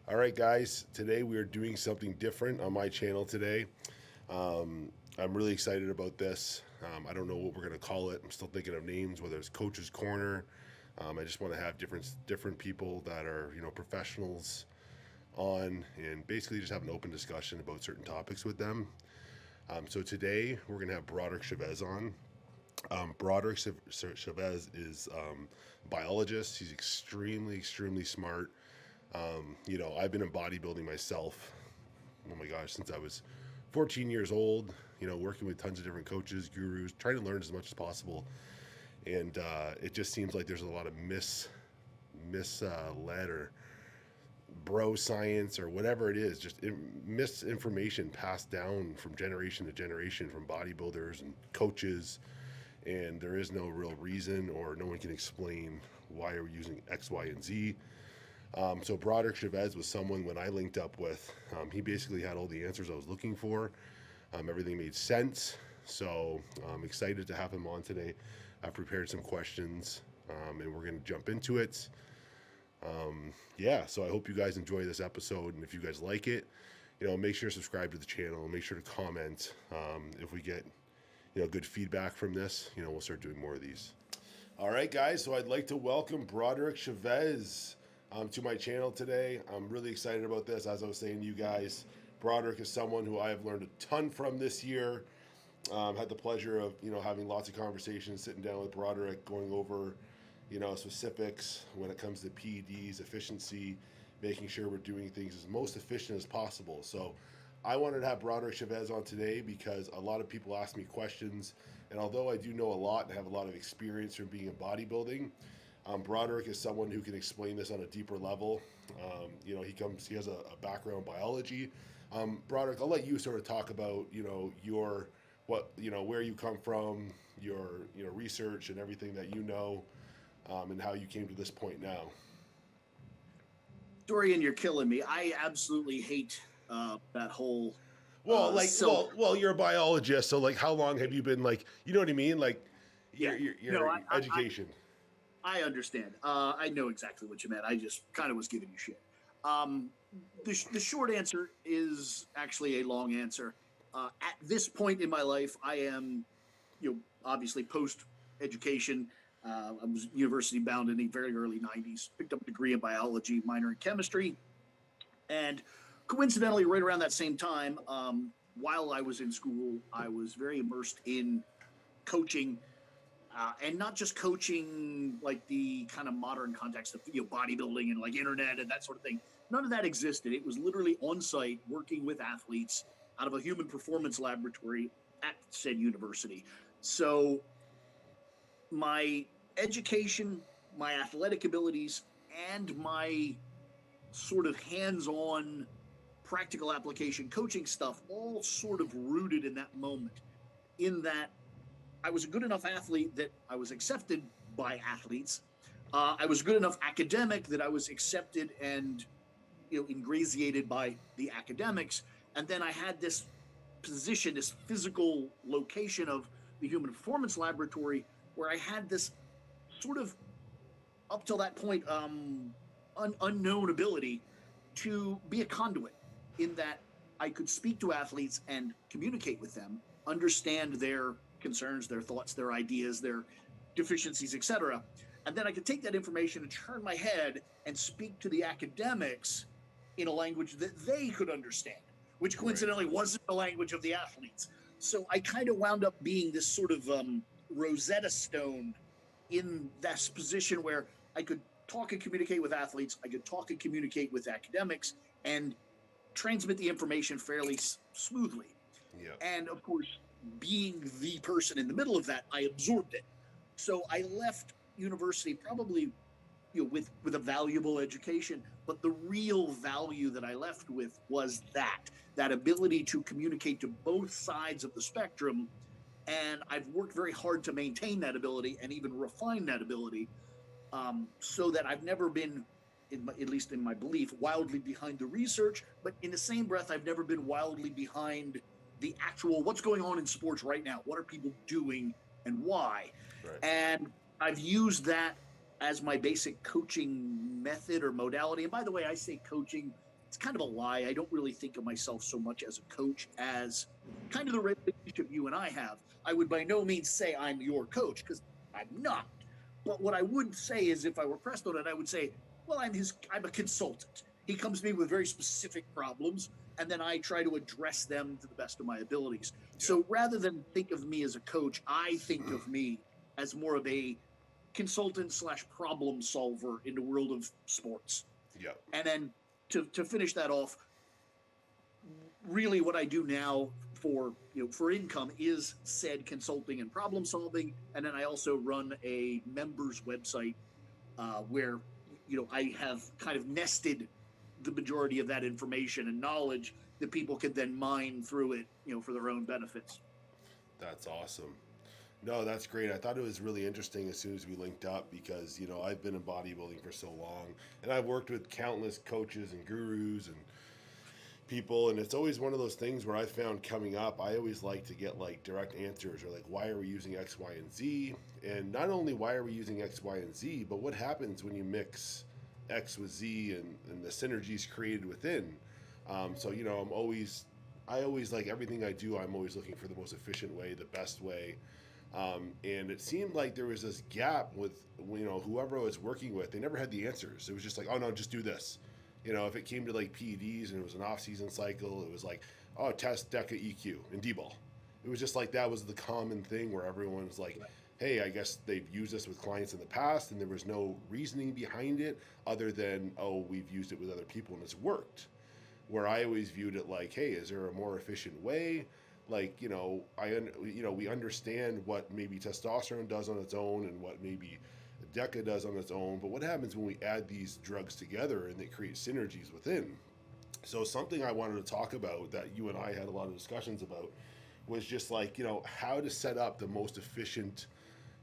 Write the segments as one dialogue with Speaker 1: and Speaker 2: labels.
Speaker 1: All right, guys, today we are doing something different on my channel today. I'm really excited about this. I don't know what we're going to call it. I'm still thinking of names, whether it's Coach's Corner. I just want to have different people that are, professionals on and basically just have an open discussion about certain topics with them. So today we're going to have Borderick Chavez on. Broderick Chavez is biologist. He's extremely smart. I've been in bodybuilding myself, oh my gosh, since I was 14 years old, working with tons of different coaches, gurus, trying to learn as much as possible. And it just seems like there's a lot of misled or bro science or whatever it is, just misinformation passed down from generation to generation from bodybuilders and coaches. And there is no real reason, or no one can explain why we're using X, Y, and Z. So Broderick Chavez was someone when I linked up with, he basically had all the answers I was looking for. Everything made sense. So I'm excited to have him on today. I've prepared some questions, and we're going to jump into it. So I hope you guys enjoy this episode, and if you guys like it, make sure to subscribe to the channel, make sure to comment. If we get, good feedback from this, we'll start doing more of these. All right, guys, so I'd like to welcome Broderick Chavez to my channel today. I'm really excited about this. As I was saying to you guys, Broderick is someone who I have learned a ton from this year. Had the pleasure of, having lots of conversations, sitting down with Broderick, going over, specifics when it comes to PEDs, efficiency, making sure we're doing things as most efficient as possible. So I wanted to have Broderick Chavez on today because a lot of people ask me questions, and although I do know a lot and have a lot of experience from being in bodybuilding, Broderick is someone who can explain this on a deeper level. He has a background in biology. Broderick, I'll let you sort of talk about, where you come from, your, research and everything that and how you came to this point now.
Speaker 2: Dorian, you're killing me. I absolutely hate that whole.
Speaker 1: You're a biologist, so how long have you been you know what I mean? Your education.
Speaker 2: I understand. I know exactly what you meant. I just kind of was giving you shit. The short answer is actually a long answer. At this point in my life, I am, obviously post-education. I was university bound in the very early 90s, picked up a degree in biology, minor in chemistry. And coincidentally, right around that same time, while I was in school, I was very immersed in coaching. And not just coaching like the kind of modern context of bodybuilding and internet and that sort of thing. None of that existed. It was literally on site working with athletes out of a human performance laboratory at said university. So my education, my athletic abilities, and my sort of hands-on practical application coaching stuff all sort of rooted in that moment, in that I was a good enough athlete that I was accepted by athletes. I was a good enough academic that I was accepted and ingratiated by the academics. And then I had this position, this physical location of the Human Performance Laboratory, where I had this sort of, up till that point, unknown ability to be a conduit, in that I could speak to athletes and communicate with them, understand their concerns, their thoughts, their ideas, their deficiencies, etc. And then I could take that information and turn my head and speak to the academics in a language that they could understand, which coincidentally wasn't the language of the athletes. So I kind of wound up being this sort of Rosetta Stone in this position where I could talk and communicate with athletes, I could talk and communicate with academics, and transmit the information fairly smoothly.
Speaker 1: Yeah.
Speaker 2: And of course, being the person in the middle of that, I absorbed it. So I left university probably, with a valuable education, but the real value that I left with was that ability to communicate to both sides of the spectrum. And I've worked very hard to maintain that ability and even refine that ability, so that I've never been, at least in my belief, wildly behind the research, but in the same breath, I've never been wildly behind the actual what's going on in sports right now. What are people doing and why?
Speaker 1: Right.
Speaker 2: And I've used that as my basic coaching method or modality. And by the way, I say coaching it's kind of a lie. I don't really think of myself so much as a coach as kind of the relationship you and I have. I would by no means say I'm your coach, because I'm not. But what I would say is, if I were pressed on it, I would say, well, I'm a consultant. He comes to me with very specific problems, and then I try to address them to the best of my abilities. Yeah. So rather than think of me as a coach, I think of me as more of a consultant / problem solver in the world of sports.
Speaker 1: Yeah.
Speaker 2: And then to finish that off, really what I do now for income is said consulting and problem solving. And then I also run a members website where I have kind of nested the majority of that information and knowledge that people can then mine through it, for their own benefits.
Speaker 1: That's awesome. No, that's great. I thought it was really interesting as soon as we linked up, because, I've been in bodybuilding for so long, and I've worked with countless coaches and gurus and people, and it's always one of those things where I found coming up, I always like to get direct answers, or why are we using X, Y, and Z? And not only why are we using X, Y, and Z, but what happens when you mix X with Z and the synergies created within. So, I always like everything I do, I'm always looking for the most efficient way, the best way. And it seemed like there was this gap with, whoever I was working with, they never had the answers. It was just oh no, just do this. If it came to PEDs and it was an off-season cycle, it was test DECA EQ and D-ball. It was just that was the common thing where everyone was hey, I guess they've used this with clients in the past, and there was no reasoning behind it other than, oh, we've used it with other people and it's worked. Where I always viewed it hey, is there a more efficient way? We understand what maybe testosterone does on its own and what maybe DECA does on its own, but what happens when we add these drugs together and they create synergies within? So something I wanted to talk about that you and I had a lot of discussions about was just how to set up the most efficient,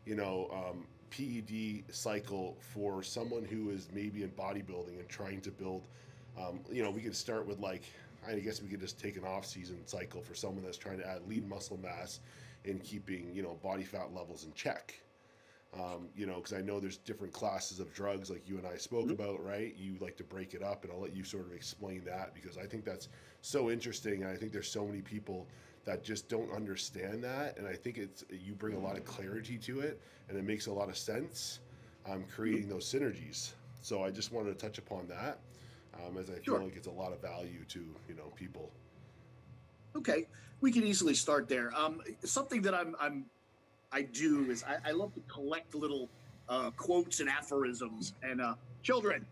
Speaker 1: PED cycle for someone who is maybe in bodybuilding and trying to build, we could start with I guess we could just take an off-season cycle for someone that's trying to add lean muscle mass and keeping, body fat levels in check. Because I know there's different classes of drugs like you and I spoke about, right? You like to break it up, and I'll let you sort of explain that, because I think that's so interesting, and I think there's so many people that just don't understand that, and I think you bring a lot of clarity to it, and it makes a lot of sense, creating those synergies. So I just wanted to touch upon that, as I feel like it's a lot of value to people.
Speaker 2: Okay, we can easily start there. Something that I do is I love to collect little quotes and aphorisms. And children,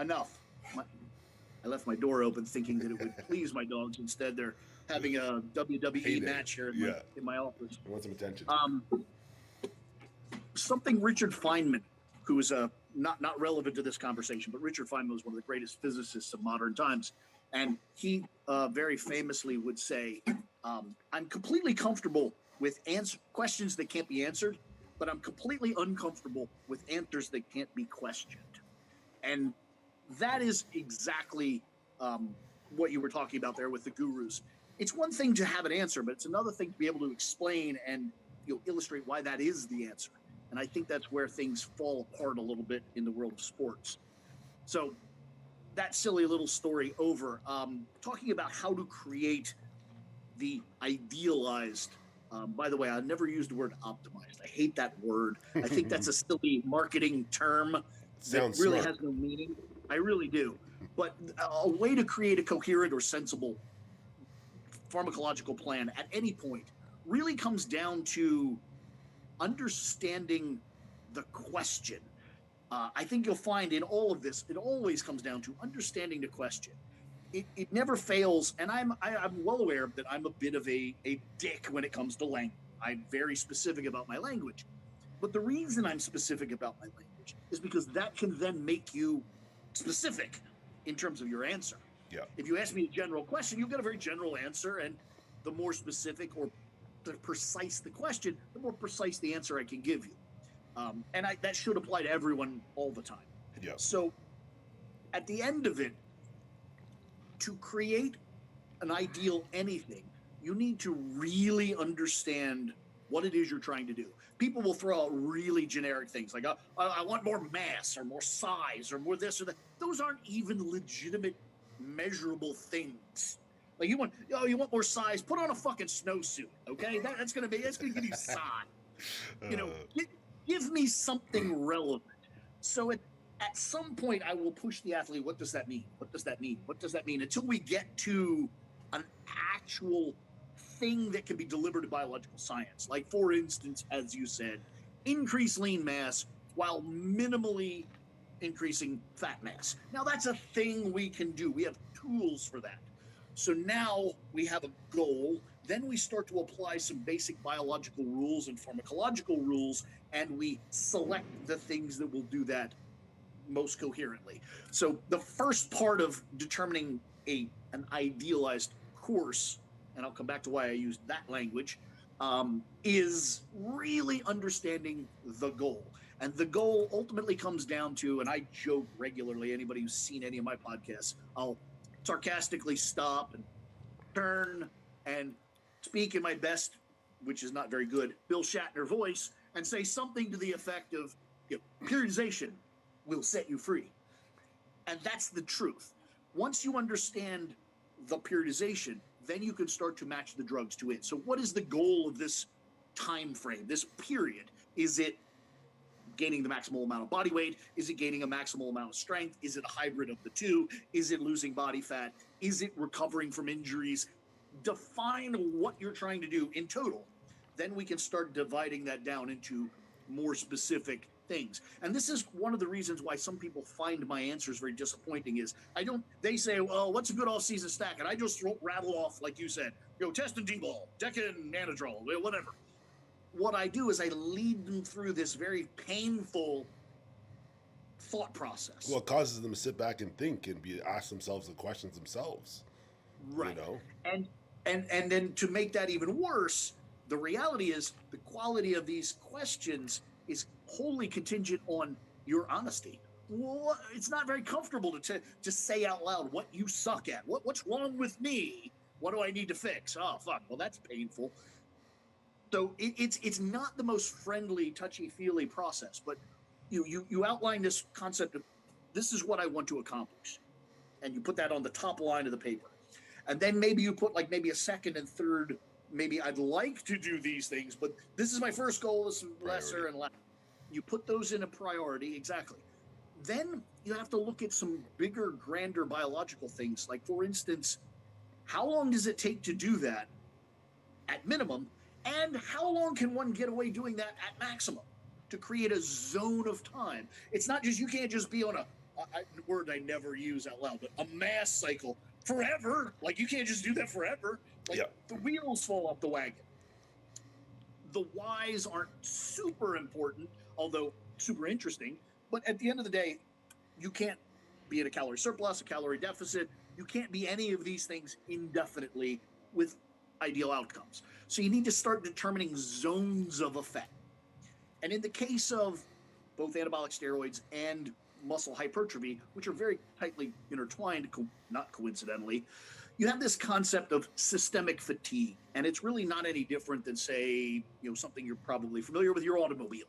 Speaker 2: enough. I left my door open thinking that it would please my dogs. Instead, they're having a WWE match here in my office.
Speaker 1: I want some attention.
Speaker 2: Something Richard Feynman, who is not relevant to this conversation, but Richard Feynman was one of the greatest physicists of modern times. And he very famously would say, I'm completely comfortable with questions that can't be answered, but I'm completely uncomfortable with answers that can't be questioned. And that is exactly what you were talking about there with the gurus. It's one thing to have an answer, but it's another thing to be able to explain and illustrate why that is the answer. And I think that's where things fall apart a little bit in the world of sports. So that silly little story over, talking about how to create the idealized, by the way, I never used the word optimized. I hate that word. I think that's a silly marketing term that really has no meaning. I really do. But a way to create a coherent or sensible pharmacological plan at any point really comes down to understanding the question. I think you'll find in all of this, it always comes down to understanding the question. It never fails, and I'm well aware that I'm a bit of a dick when it comes to language. I'm very specific about my language. But the reason I'm specific about my language is because that can then make you specific in terms of your answer.
Speaker 1: Yeah.
Speaker 2: If you ask me a general question, you'll get a very general answer, and the more specific or the precise the question, the more precise the answer I can give you. And that should apply to everyone all the time.
Speaker 1: Yeah.
Speaker 2: So at the end of it, to create an ideal anything, you need to really understand what it is you're trying to do. People will throw out really generic things like, I want more mass or more size or more this or that. Those aren't even legitimate measurable things. Like you want more size, put on a fucking snowsuit, okay? That's gonna give you size. Give me something relevant. So at some point, I will push the athlete. What does that mean? What does that mean? What does that mean? Until we get to an actual thing that can be delivered to biological science. Like, for instance, as you said, increase lean mass while minimally increasing fat mass. Now, that's a thing we can do. We have tools for that. So now we have a goal. Then we start to apply some basic biological rules and pharmacological rules, and we select the things that will do that most coherently. So the first part of determining an idealized course, and I'll come back to why I used that language, is really understanding the goal. And the goal ultimately comes down to, and I joke regularly, anybody who's seen any of my podcasts, I'll sarcastically stop and turn and speak in my best, which is not very good, Bill Shatner voice, and say something to the effect of, periodization will set you free. And that's the truth. Once you understand the periodization, then you can start to match the drugs to it. So what is the goal of this time frame, this period? Is it gaining the maximal amount of body weight? Is it gaining a maximal amount of strength? Is it a hybrid of the two? Is it losing body fat? Is it recovering from injuries? Define what you're trying to do in total. Then we can start dividing that down into more specific things. And this is one of the reasons why some people find my answers very disappointing is they say, well, what's a good all-season stack? And I just rattle off, like you said, test and D-ball, Deccan, Anadrol, whatever. What I do is I lead them through this very painful thought process.
Speaker 1: Well, it causes them to sit back and think and ask themselves the questions themselves.
Speaker 2: Right. And then to make that even worse, the reality is the quality of these questions is wholly contingent on your honesty. Well, it's not very comfortable to say out loud what you suck at. What's wrong with me? What do I need to fix? Oh, fuck. Well, that's painful. So it's not the most friendly, touchy-feely process, but you outline this concept of this is what I want to accomplish, and you put that on the top line of the paper. And then maybe you put maybe a second and third, maybe I'd like to do these things, but this is my first goal, this is lesser and less. You put those in a priority, exactly. Then you have to look at some bigger, grander biological things. Like, for instance, how long does it take to do that at minimum? And how long can one get away doing that at maximum to create a zone of time? It's not just, you can't just be on a word I never use out loud, but a mass cycle forever. Like, you can't just do that forever. The wheels fall off the wagon. The whys aren't super important, although super interesting. But at the end of the day, you can't be in a calorie surplus, a calorie deficit. You can't be any of these things indefinitely with ideal outcomes. So you need to start determining zones of effect. And in the case of both anabolic steroids and muscle hypertrophy, which are very tightly intertwined, not coincidentally, you have this concept of systemic fatigue. And it's really not any different than, say, something you're probably familiar with, your automobile.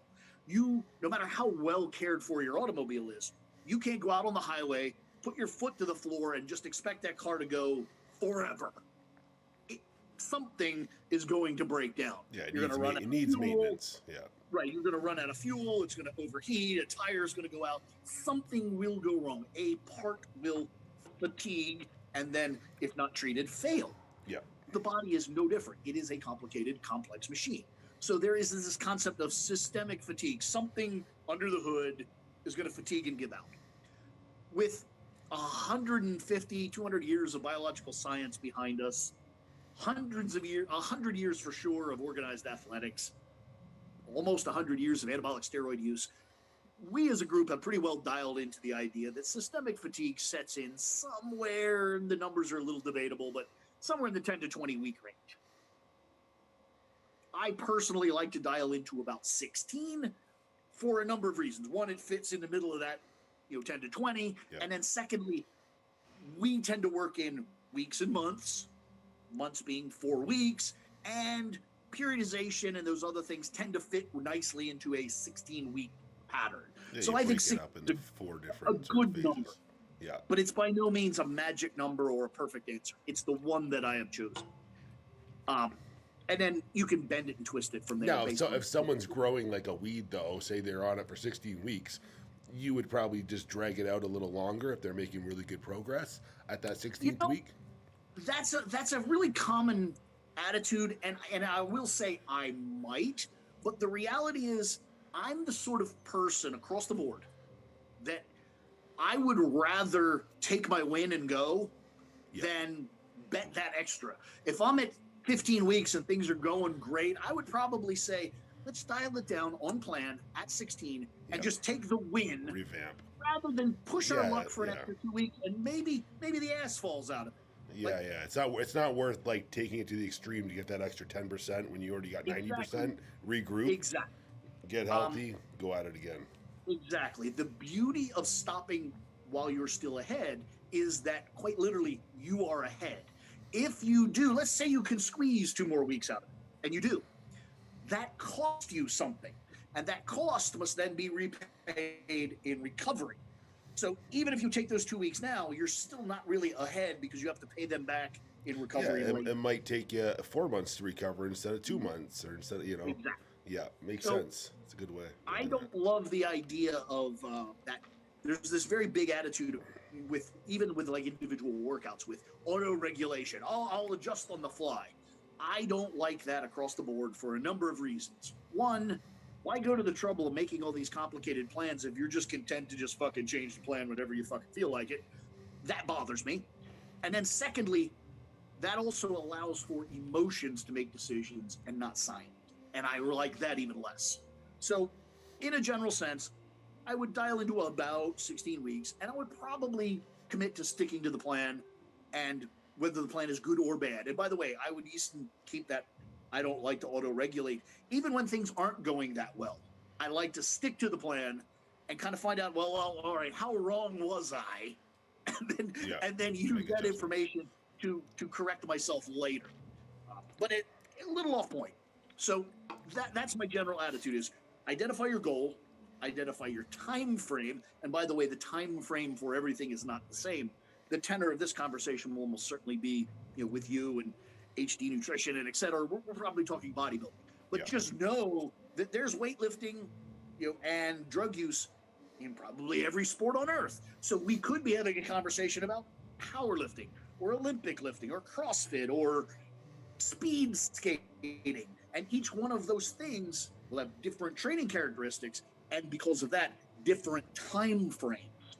Speaker 2: No matter how well cared for your automobile is, you can't go out on the highway, put your foot to the floor, and just expect that car to go forever. Something is going to break down.
Speaker 1: Yeah, it needs maintenance. Yeah.
Speaker 2: Right, you're going to run out of fuel, it's going to overheat, a tire is going to go out, something will go wrong. A part will fatigue, and then, if not treated, fail.
Speaker 1: Yeah.
Speaker 2: The body is no different. It is a complicated, complex machine. So there is this concept of systemic fatigue. Something under the hood is going to fatigue and give out. With 150, 200 years of biological science behind us, hundreds of years, 100 years for sure of organized athletics, almost 100 years of anabolic steroid use, we as a group have pretty well dialed into the idea that systemic fatigue sets in somewhere, the numbers are a little debatable, but somewhere in the 10 to 20 week range. I personally like to dial into about 16 for a number of reasons. One, it fits in the middle of that, 10 to 20. Yep. And then secondly, we tend to work in weeks and months being 4 weeks, and periodization and those other things tend to fit nicely into a 16-week pattern.
Speaker 1: Yeah,
Speaker 2: so I think
Speaker 1: it up into 4 different
Speaker 2: a good number.
Speaker 1: Yeah.
Speaker 2: But it's by no means a magic number or a perfect answer. It's the one that I have chosen. And then you can bend it and twist it from there.
Speaker 1: Now, if someone's growing like a weed, though, say they're on it for 16 weeks, you would probably just drag it out a little longer if they're making really good progress at that 16th week.
Speaker 2: That's a really common attitude, and I will say I might, but the reality is I'm the sort of person across the board that I would rather take my win and go than bet that extra. If I'm at 15 weeks and things are going great, I would probably say, let's dial it down on plan at 16 and just take the win.
Speaker 1: Revamp.
Speaker 2: Rather than push our luck for an extra 2 weeks and maybe the ass falls out of it.
Speaker 1: Yeah, it's not worth like taking it to the extreme to get that extra 10% when you already got 90%. Regroup.
Speaker 2: Exactly.
Speaker 1: Get healthy. Go at it again.
Speaker 2: Exactly. The beauty of stopping while you're still ahead is that quite literally you are ahead. If you do, let's say you can squeeze 2 more weeks out of it, and you do, that cost you something, and that cost must then be repaid in recovery. So even if you take those 2 weeks now, you're still not really ahead because you have to pay them back in recovery.
Speaker 1: It might take you 4 months to recover instead of 2 months, or instead of,
Speaker 2: Exactly.
Speaker 1: Yeah, makes sense. It's a good way.
Speaker 2: I don't love the idea of that. There's this very big attitude with like individual workouts with auto regulation. I'll adjust on the fly. I don't like that across the board for a number of reasons. One, why go to the trouble of making all these complicated plans if you're just content to just fucking change the plan whenever you fucking feel like it? That bothers me. And then secondly, that also allows for emotions to make decisions and not science. And I like that even less. So in a general sense, I would dial into about 16 weeks, and I would probably commit to sticking to the plan, and whether the plan is good or bad. And by the way, I would even keep that. I don't like to auto-regulate, even when things aren't going that well. I like to stick to the plan and kind of find out, well, all right, how wrong was I? And then use that information to correct myself later. But a little off point. So that's my general attitude is identify your goal, identify your time frame. And by the way, the time frame for everything is not the same. The tenor of this conversation will almost certainly be, with you and HD nutrition and et cetera. We're probably talking bodybuilding, but just know that there's weightlifting, and drug use in probably every sport on earth. So we could be having a conversation about powerlifting or Olympic lifting or CrossFit or speed skating. And each one of those things will have different training characteristics. And because of that, different time frames.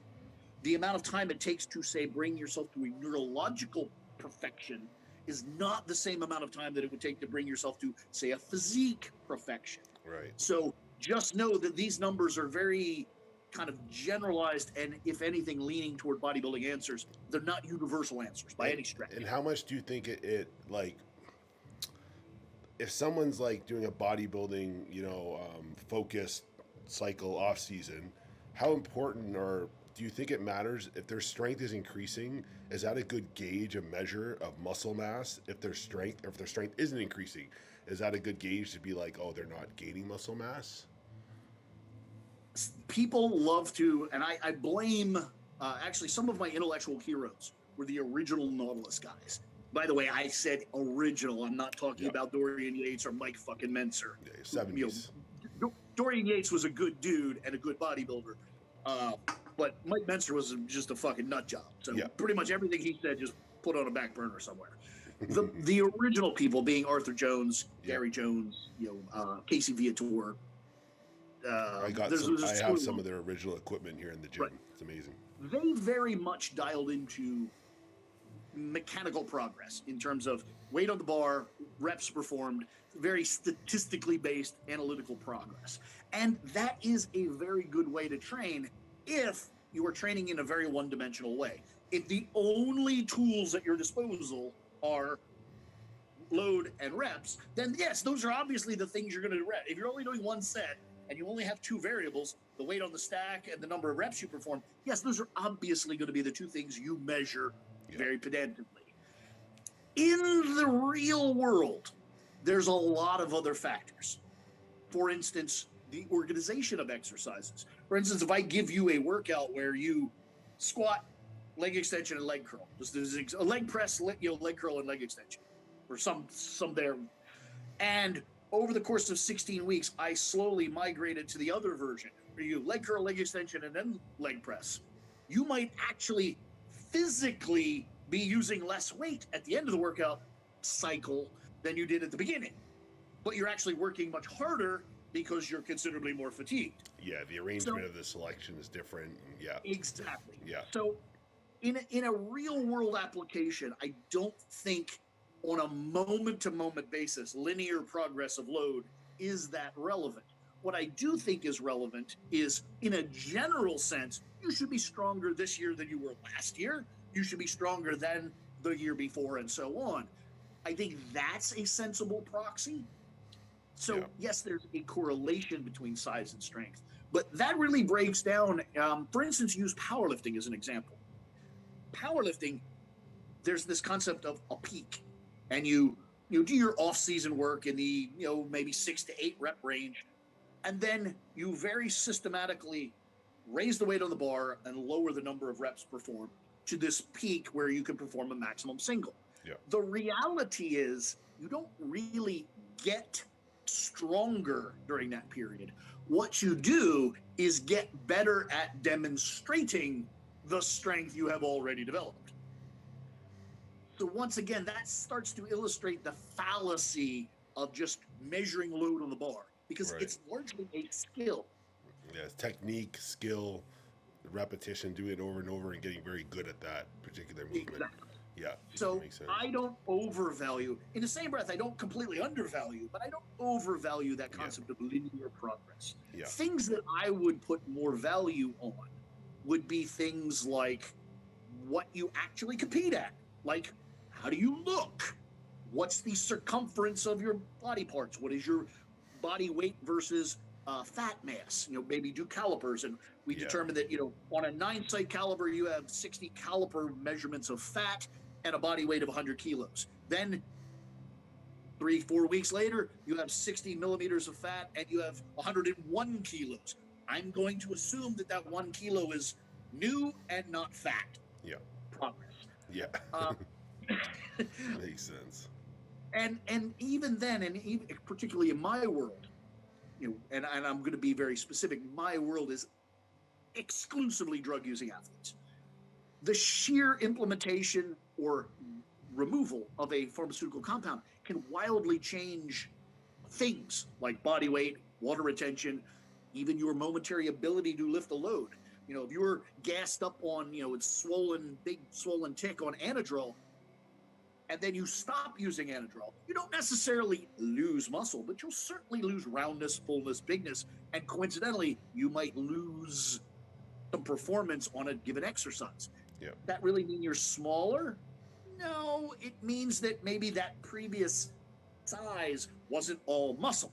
Speaker 2: The amount of time it takes to, say, bring yourself to a neurological perfection is not the same amount of time that it would take to bring yourself to, say, a physique perfection.
Speaker 1: Right.
Speaker 2: So just know that these numbers are very kind of generalized and, if anything, leaning toward bodybuilding answers. They're not universal answers by any stretch.
Speaker 1: And how much do you think it like, if someone's like doing a bodybuilding, focused cycle off season, how important, or do you think it matters if their strength is increasing? Is that a good gauge, a measure of muscle mass? If their strength isn't increasing, is that a good gauge to be like, oh, they're not gaining muscle mass?
Speaker 2: People love to, and I blame, actually some of my intellectual heroes were the original Nautilus guys. By the way, I said original. I'm not talking about Dorian Yates or Mike fucking Menser.
Speaker 1: Yeah, 70s.
Speaker 2: Dorian Yates was a good dude and a good bodybuilder. But Mike Menser was just a fucking nut job. So pretty much everything he said just put on a back burner somewhere. The original people being Arthur Jones, Gary Jones, Casey Viator.
Speaker 1: I have some of their original equipment here in the gym. Right. It's amazing.
Speaker 2: They very much dialed into mechanical progress in terms of weight on the bar, reps performed, very statistically based analytical progress. And that is a very good way to train if you are training in a very one-dimensional way. If the only tools at your disposal are load and reps, then yes, those are obviously the things you're going to do. If you're only doing one set and you only have 2 variables, the weight on the stack and the number of reps you perform, yes, those are obviously going to be the 2 things you measure very pedantically. In the real world, there's a lot of other factors. For instance, the organization of exercises. For instance, if I give you a workout where you squat leg extension and leg curl. There's a leg press, leg curl and leg extension, or some there. And over the course of 16 weeks, I slowly migrated to the other version, where you leg curl, leg extension, and then leg press. You might actually physically be using less weight at the end of the workout cycle than you did at the beginning, but you're actually working much harder because you're considerably more fatigued.
Speaker 1: Yeah, the arrangement of the selection is different. Yeah,
Speaker 2: exactly.
Speaker 1: Yeah.
Speaker 2: So in a real world application, I don't think on a moment to moment basis, linear progress of load is that relevant. What I do think is relevant is, in a general sense, you should be stronger this year than you were last year. You should be stronger than the year before, and so on. I think that's a sensible proxy. So, yes, there's a correlation between size and strength, but that really breaks down. For instance, use powerlifting as an example. Powerlifting, there's this concept of a peak, and you do your off-season work in the maybe 6 to 8 rep range, and then you very systematically raise the weight on the bar and lower the number of reps performed to this peak where you can perform a maximum single.
Speaker 1: Yeah.
Speaker 2: The reality is you don't really get stronger during that period. What you do is get better at demonstrating the strength you have already developed. So once again, that starts to illustrate the fallacy of just measuring load on the bar, because it's largely a skill.
Speaker 1: Yeah, it's technique, skill, repetition, doing it over and over and getting very good at that particular movement.
Speaker 2: Exactly.
Speaker 1: Yeah.
Speaker 2: So I don't overvalue, in the same breath, I don't completely undervalue, but I don't overvalue that concept of linear progress.
Speaker 1: Yeah.
Speaker 2: Things that I would put more value on would be things like what you actually compete at. Like, how do you look? What's the circumference of your body parts? What is your body weight versus fat mass? Maybe do calipers, and we determine that, on a 9-site caliper, you have 60 caliper measurements of fat and a body weight of 100 kilos. Then 3-4 weeks later, you have 60 millimeters of fat and you have 101 kilos. I'm going to assume that 1 kilo is new and not fat.
Speaker 1: Yeah.
Speaker 2: Progress.
Speaker 1: Yeah. Makes sense.
Speaker 2: And even then, and even particularly in my world, and I'm going to be very specific, my world is exclusively drug-using athletes. The sheer implementation or removal of a pharmaceutical compound can wildly change things like body weight, water retention, even your momentary ability to lift a load. If you're gassed up on, it's big swollen tick on Anadrol, and then you stop using Anadrol, you don't necessarily lose muscle, but you'll certainly lose roundness, fullness, bigness, and coincidentally, you might lose some performance on a given exercise.
Speaker 1: Yeah.
Speaker 2: That really mean you're smaller? No, it means that maybe that previous size wasn't all muscle.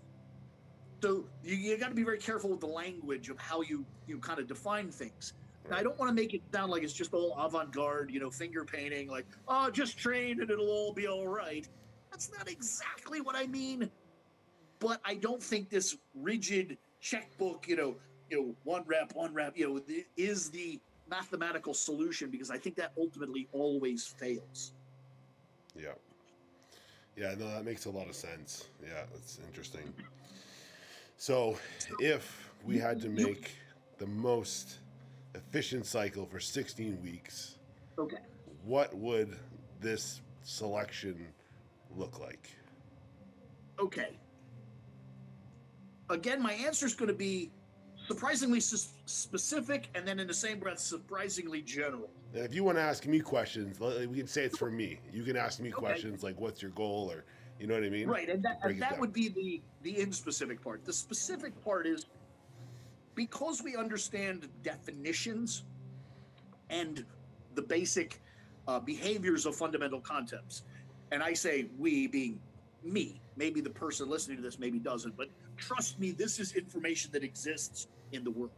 Speaker 2: So you got to be very careful with the language of how you kind of define things. Now, I don't want to make it sound like it's just all avant-garde, finger painting, like, oh, just train and it'll all be all right. That's not exactly what I mean. But I don't think this rigid checkbook, one rep, is the mathematical solution, because I think that ultimately always fails.
Speaker 1: Yeah. Yeah, no, that makes a lot of sense. Yeah, that's interesting. So if we had to make the most efficient cycle for 16 weeks,
Speaker 2: okay,
Speaker 1: what would this selection look like?
Speaker 2: Okay. Again, my answer is going to be surprisingly specific, and then in the same breath, surprisingly general.
Speaker 1: And if you want to ask me questions, we can say it's for me. You can ask me questions like, what's your goal, or you know what I mean?
Speaker 2: Right, and that would be the inspecific part. The specific part is, because we understand definitions and the basic behaviors of fundamental concepts, and I say we being me, maybe the person listening to this maybe doesn't, but trust me, this is information that exists in the world.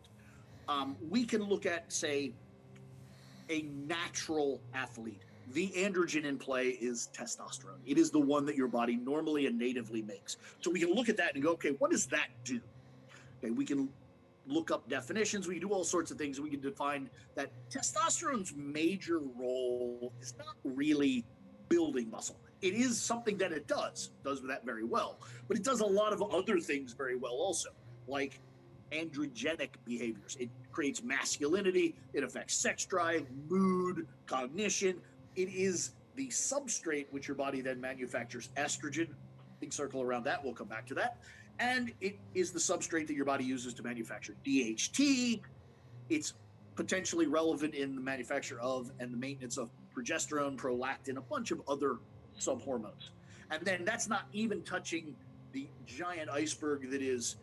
Speaker 2: We can look at, say, a natural athlete. The androgen in play is testosterone. It is the one that your body normally and natively makes. So we can look at that and go, okay, what does that do? Okay, we can look up definitions. We can do all sorts of things. We can define that testosterone's major role is not really building muscle. It is something that it does that very well, but it does a lot of other things very well also, like androgenic behaviors. It creates masculinity. It affects sex drive, mood, cognition. It is the substrate which your body then manufactures estrogen. Big circle around that. We'll come back to that. And it is the substrate that your body uses to manufacture DHT. It's potentially relevant in the manufacture of and the maintenance of progesterone, prolactin, a bunch of other subhormones. And then that's not even touching the giant iceberg that is,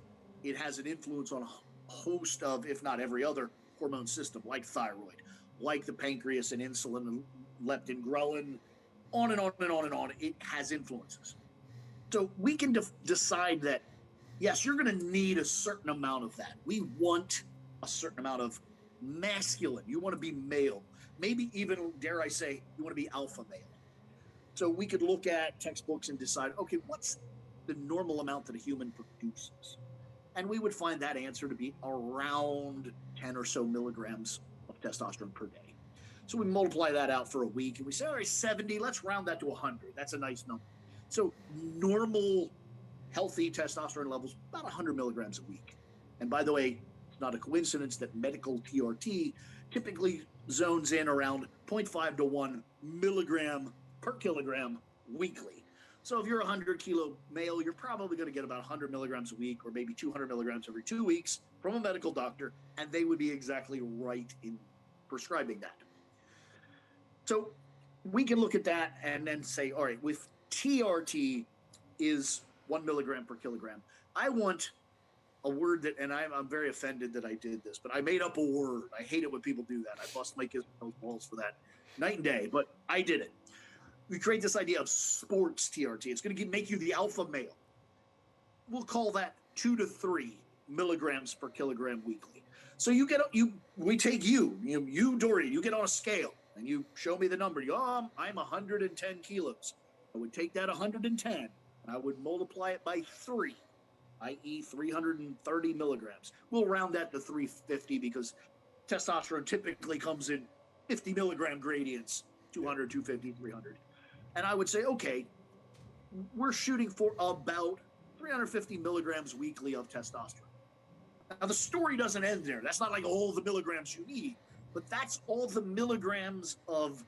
Speaker 2: it has an influence on a host of, if not every other hormone system, like thyroid, like the pancreas and insulin and leptin, ghrelin, on and on and on and on. It has influences. So we can decide that, yes, you're going to need a certain amount of that. We want a certain amount of masculine. You want to be male. Maybe even, dare I say, you want to be alpha male. So we could look at textbooks and decide, okay, what's the normal amount that a human produces? And we would find that answer to be around 10 or so milligrams of testosterone per day. So we multiply that out for a week and we say, all right, 70, let's round that to 100. That's a nice number. So normal, healthy testosterone levels, about 100 milligrams a week. And by the way, it's not a coincidence that medical TRT typically zones in around 0.5 to 1 milligram per kilogram weekly. So if you're a 100 kilo male, you're probably going to get about 100 milligrams a week or maybe 200 milligrams every 2 weeks from a medical doctor, and they would be exactly right in prescribing that. So we can look at that and then say, all right, with TRT is 1 milligram per kilogram. I want a word that, and I'm very offended that I did this, but I made up a word. I hate it when people do that. I bust my kids' balls for that night and day, but I did it. We create this idea of sports TRT. It's going to make you the alpha male. We'll call that 2 to 3 milligrams per kilogram weekly. So we take you, Dory, you get on a scale and you show me the number. I'm 110 kilos. I would take that 110 and I would multiply it by 3, i.e. 330 milligrams. We'll round that to 350 because testosterone typically comes in 50 milligram gradients, 200, 250, 300. And I would say, okay, we're shooting for about 350 milligrams weekly of testosterone. Now, the story doesn't end there. That's not like all the milligrams you need, but that's all the milligrams of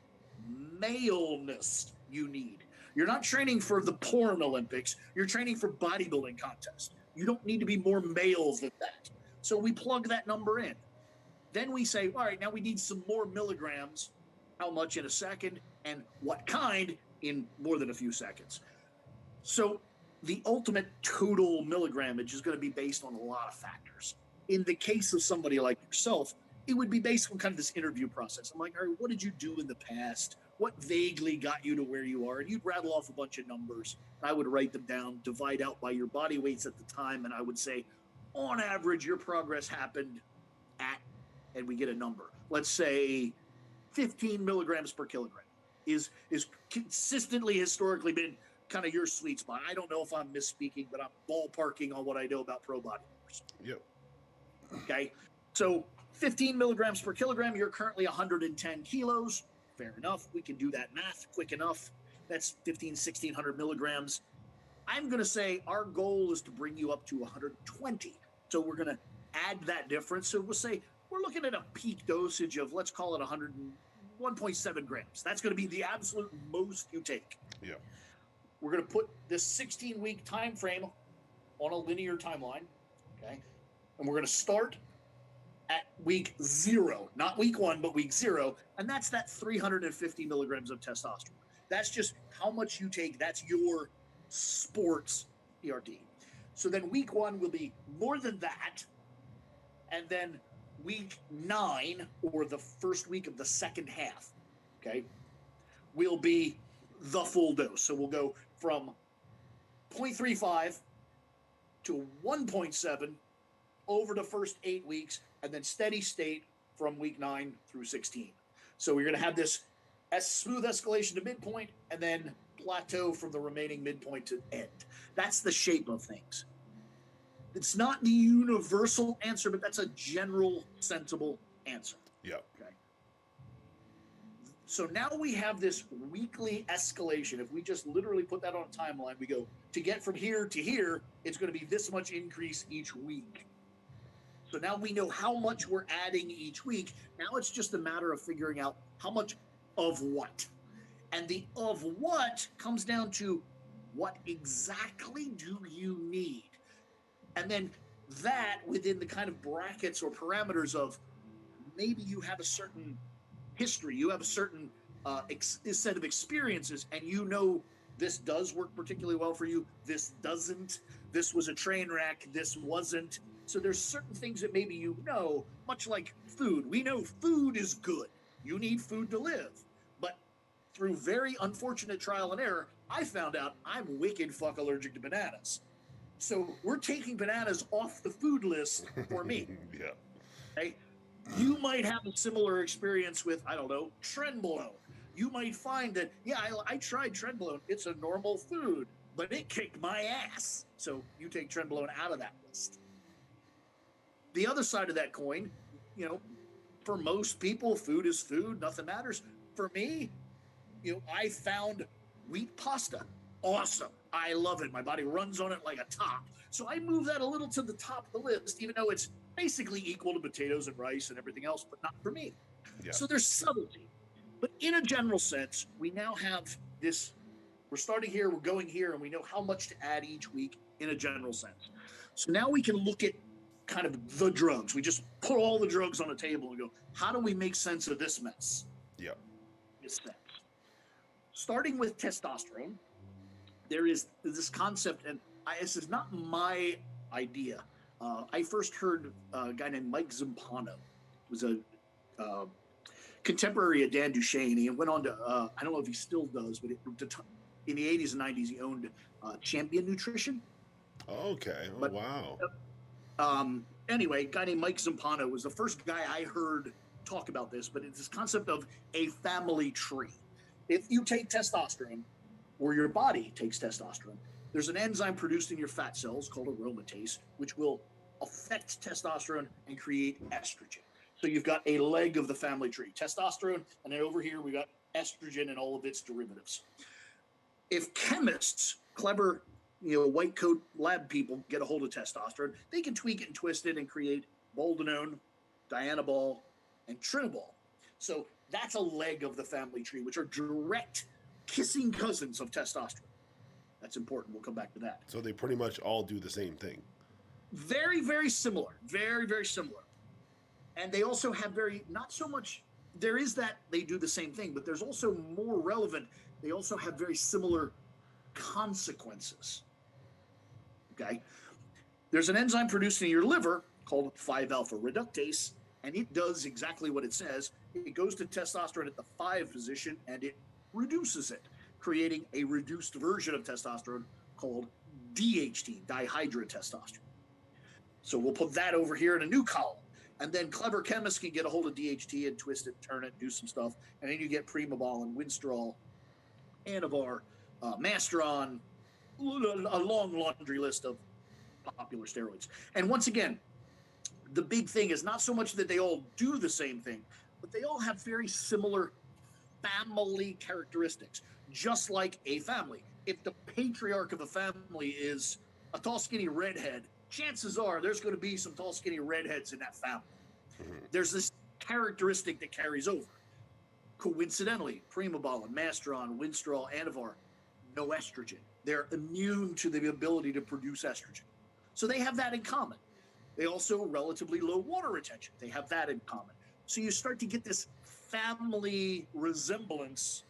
Speaker 2: maleness you need. You're not training for the porn Olympics. You're training for bodybuilding contests. You don't need to be more male than that. So we plug that number in. Then we say, all right, now we need some more milligrams. How much in a second and what kind in more than a few seconds. So the ultimate total milligramage is going to be based on a lot of factors. In the case of somebody like yourself, it would be based on kind of this interview process. I'm like, all right, what did you do in the past? What vaguely got you to where you are? And you'd rattle off a bunch of numbers. I would write them down, divide out by your body weights at the time, and I would say, on average, your progress happened at, and we get a number. Let's say 15 milligrams per kilogram is consistently historically been kind of your sweet spot. I don't know if I'm misspeaking, but I'm ballparking on what I know about pro bodybuilders.
Speaker 1: Yep.
Speaker 2: Okay. So 15 milligrams per kilogram, you're currently 110 kilos. Fair enough. We can do that math quick enough. That's 1,600 milligrams. I'm going to say our goal is to bring you up to 120. So we're going to add that difference. So we'll say we're looking at a peak dosage of, let's call it 1.7 grams. That's going to be the absolute most you take.
Speaker 1: Yeah.
Speaker 2: We're going to put this 16-week time frame on a linear timeline, okay? And we're going to start at week 0, not week 1, but week 0, and that's that 350 milligrams of testosterone. That's just how much you take. That's your sports TRT. So then week 1 will be more than that, and then week 9, or the first week of the second half, okay, will be the full dose. So we'll go from 0.35 to 1.7 over the first 8 weeks, and then steady state from week 9 through 16. So we're going to have this smooth escalation to midpoint, and then plateau from the remaining midpoint to end. That's the shape of things. It's not the universal answer, but that's a general, sensible answer.
Speaker 1: Yep.
Speaker 2: Okay. So now we have this weekly escalation. If we just literally put that on a timeline, we go to get from here to here, it's going to be this much increase each week. So now we know how much we're adding each week. Now it's just a matter of figuring out how much of what. And the of what comes down to what exactly do you need? And then that within the kind of brackets or parameters of maybe you have a certain history, you have a certain set of experiences, and you know this does work particularly well for you, this doesn't, this was a train wreck, this wasn't. So there's certain things that maybe you know, much like food. We know food is good. You need food to live. But through very unfortunate trial and error, I found out I'm wicked fuck allergic to bananas. So we're taking bananas off the food list for me.
Speaker 1: Yeah.
Speaker 2: Okay? You might have a similar experience with, I don't know, trenbolone. You might find that, yeah, I tried trenbolone. It's a normal food, but it kicked my ass. So you take trenbolone out of that list. The other side of that coin, you know, for most people, food is food. Nothing matters. For me, you know, I found wheat pasta. Awesome. I love it. My body runs on it like a top. So I move that a little to the top of the list, even though it's basically equal to potatoes and rice and everything else, but not for me. Yeah. So there's subtlety. But in a general sense, we now have this, we're starting here, we're going here, and we know how much to add each week in a general sense. So now we can look at kind of the drugs. We just put all the drugs on the table and go, how do we make sense of this mess?
Speaker 1: Yeah.
Speaker 2: This sense. Starting with testosterone, there is this concept, and this is not my idea. I first heard a guy named Mike Zampano. He was a contemporary of Dan Duchaine. He went on to, I don't know if he still does, but in the 80s and 90s, he owned Champion Nutrition.
Speaker 1: Okay. Oh, wow.
Speaker 2: Anyway, a guy named Mike Zampano was the first guy I heard talk about this, but it's this concept of a family tree. If you take testosterone, or your body takes testosterone, there's an enzyme produced in your fat cells called aromatase, which will affect testosterone and create estrogen. So you've got a leg of the family tree, testosterone, and then over here we got estrogen and all of its derivatives. If chemists, clever, white coat lab people get a hold of testosterone, they can tweak it and twist it and create boldenone, dianabol, and trinabol. So that's a leg of the family tree, which are direct kissing cousins of testosterone. That's important. We'll come back to that.
Speaker 1: So they pretty much all do the same thing.
Speaker 2: Very, very similar. Very, very similar. And they also have not so much, there is that they do the same thing, but there's also more relevant, they also have very similar consequences. Okay? There's an enzyme produced in your liver called 5-alpha reductase, and it does exactly what it says. It goes to testosterone at the 5 position, and it reduces it, creating a reduced version of testosterone called DHT, dihydrotestosterone. So we'll put that over here in a new column. And then clever chemists can get a hold of DHT and twist it, turn it, do some stuff. And then you get Primobolan, Winstrol, Anavar, Masteron, a long laundry list of popular steroids. And once again, the big thing is not so much that they all do the same thing, but they all have very similar family characteristics, just like a family. If the patriarch of a family is a tall, skinny redhead, chances are there's going to be some tall, skinny redheads in that family. There's this characteristic that carries over. Coincidentally, Primobolan, Masteron, Winstrol, Anavar, no estrogen. They're immune to the ability to produce estrogen. So they have that in common. They also relatively low water retention. They have that in common. So you start to get this family resemblance,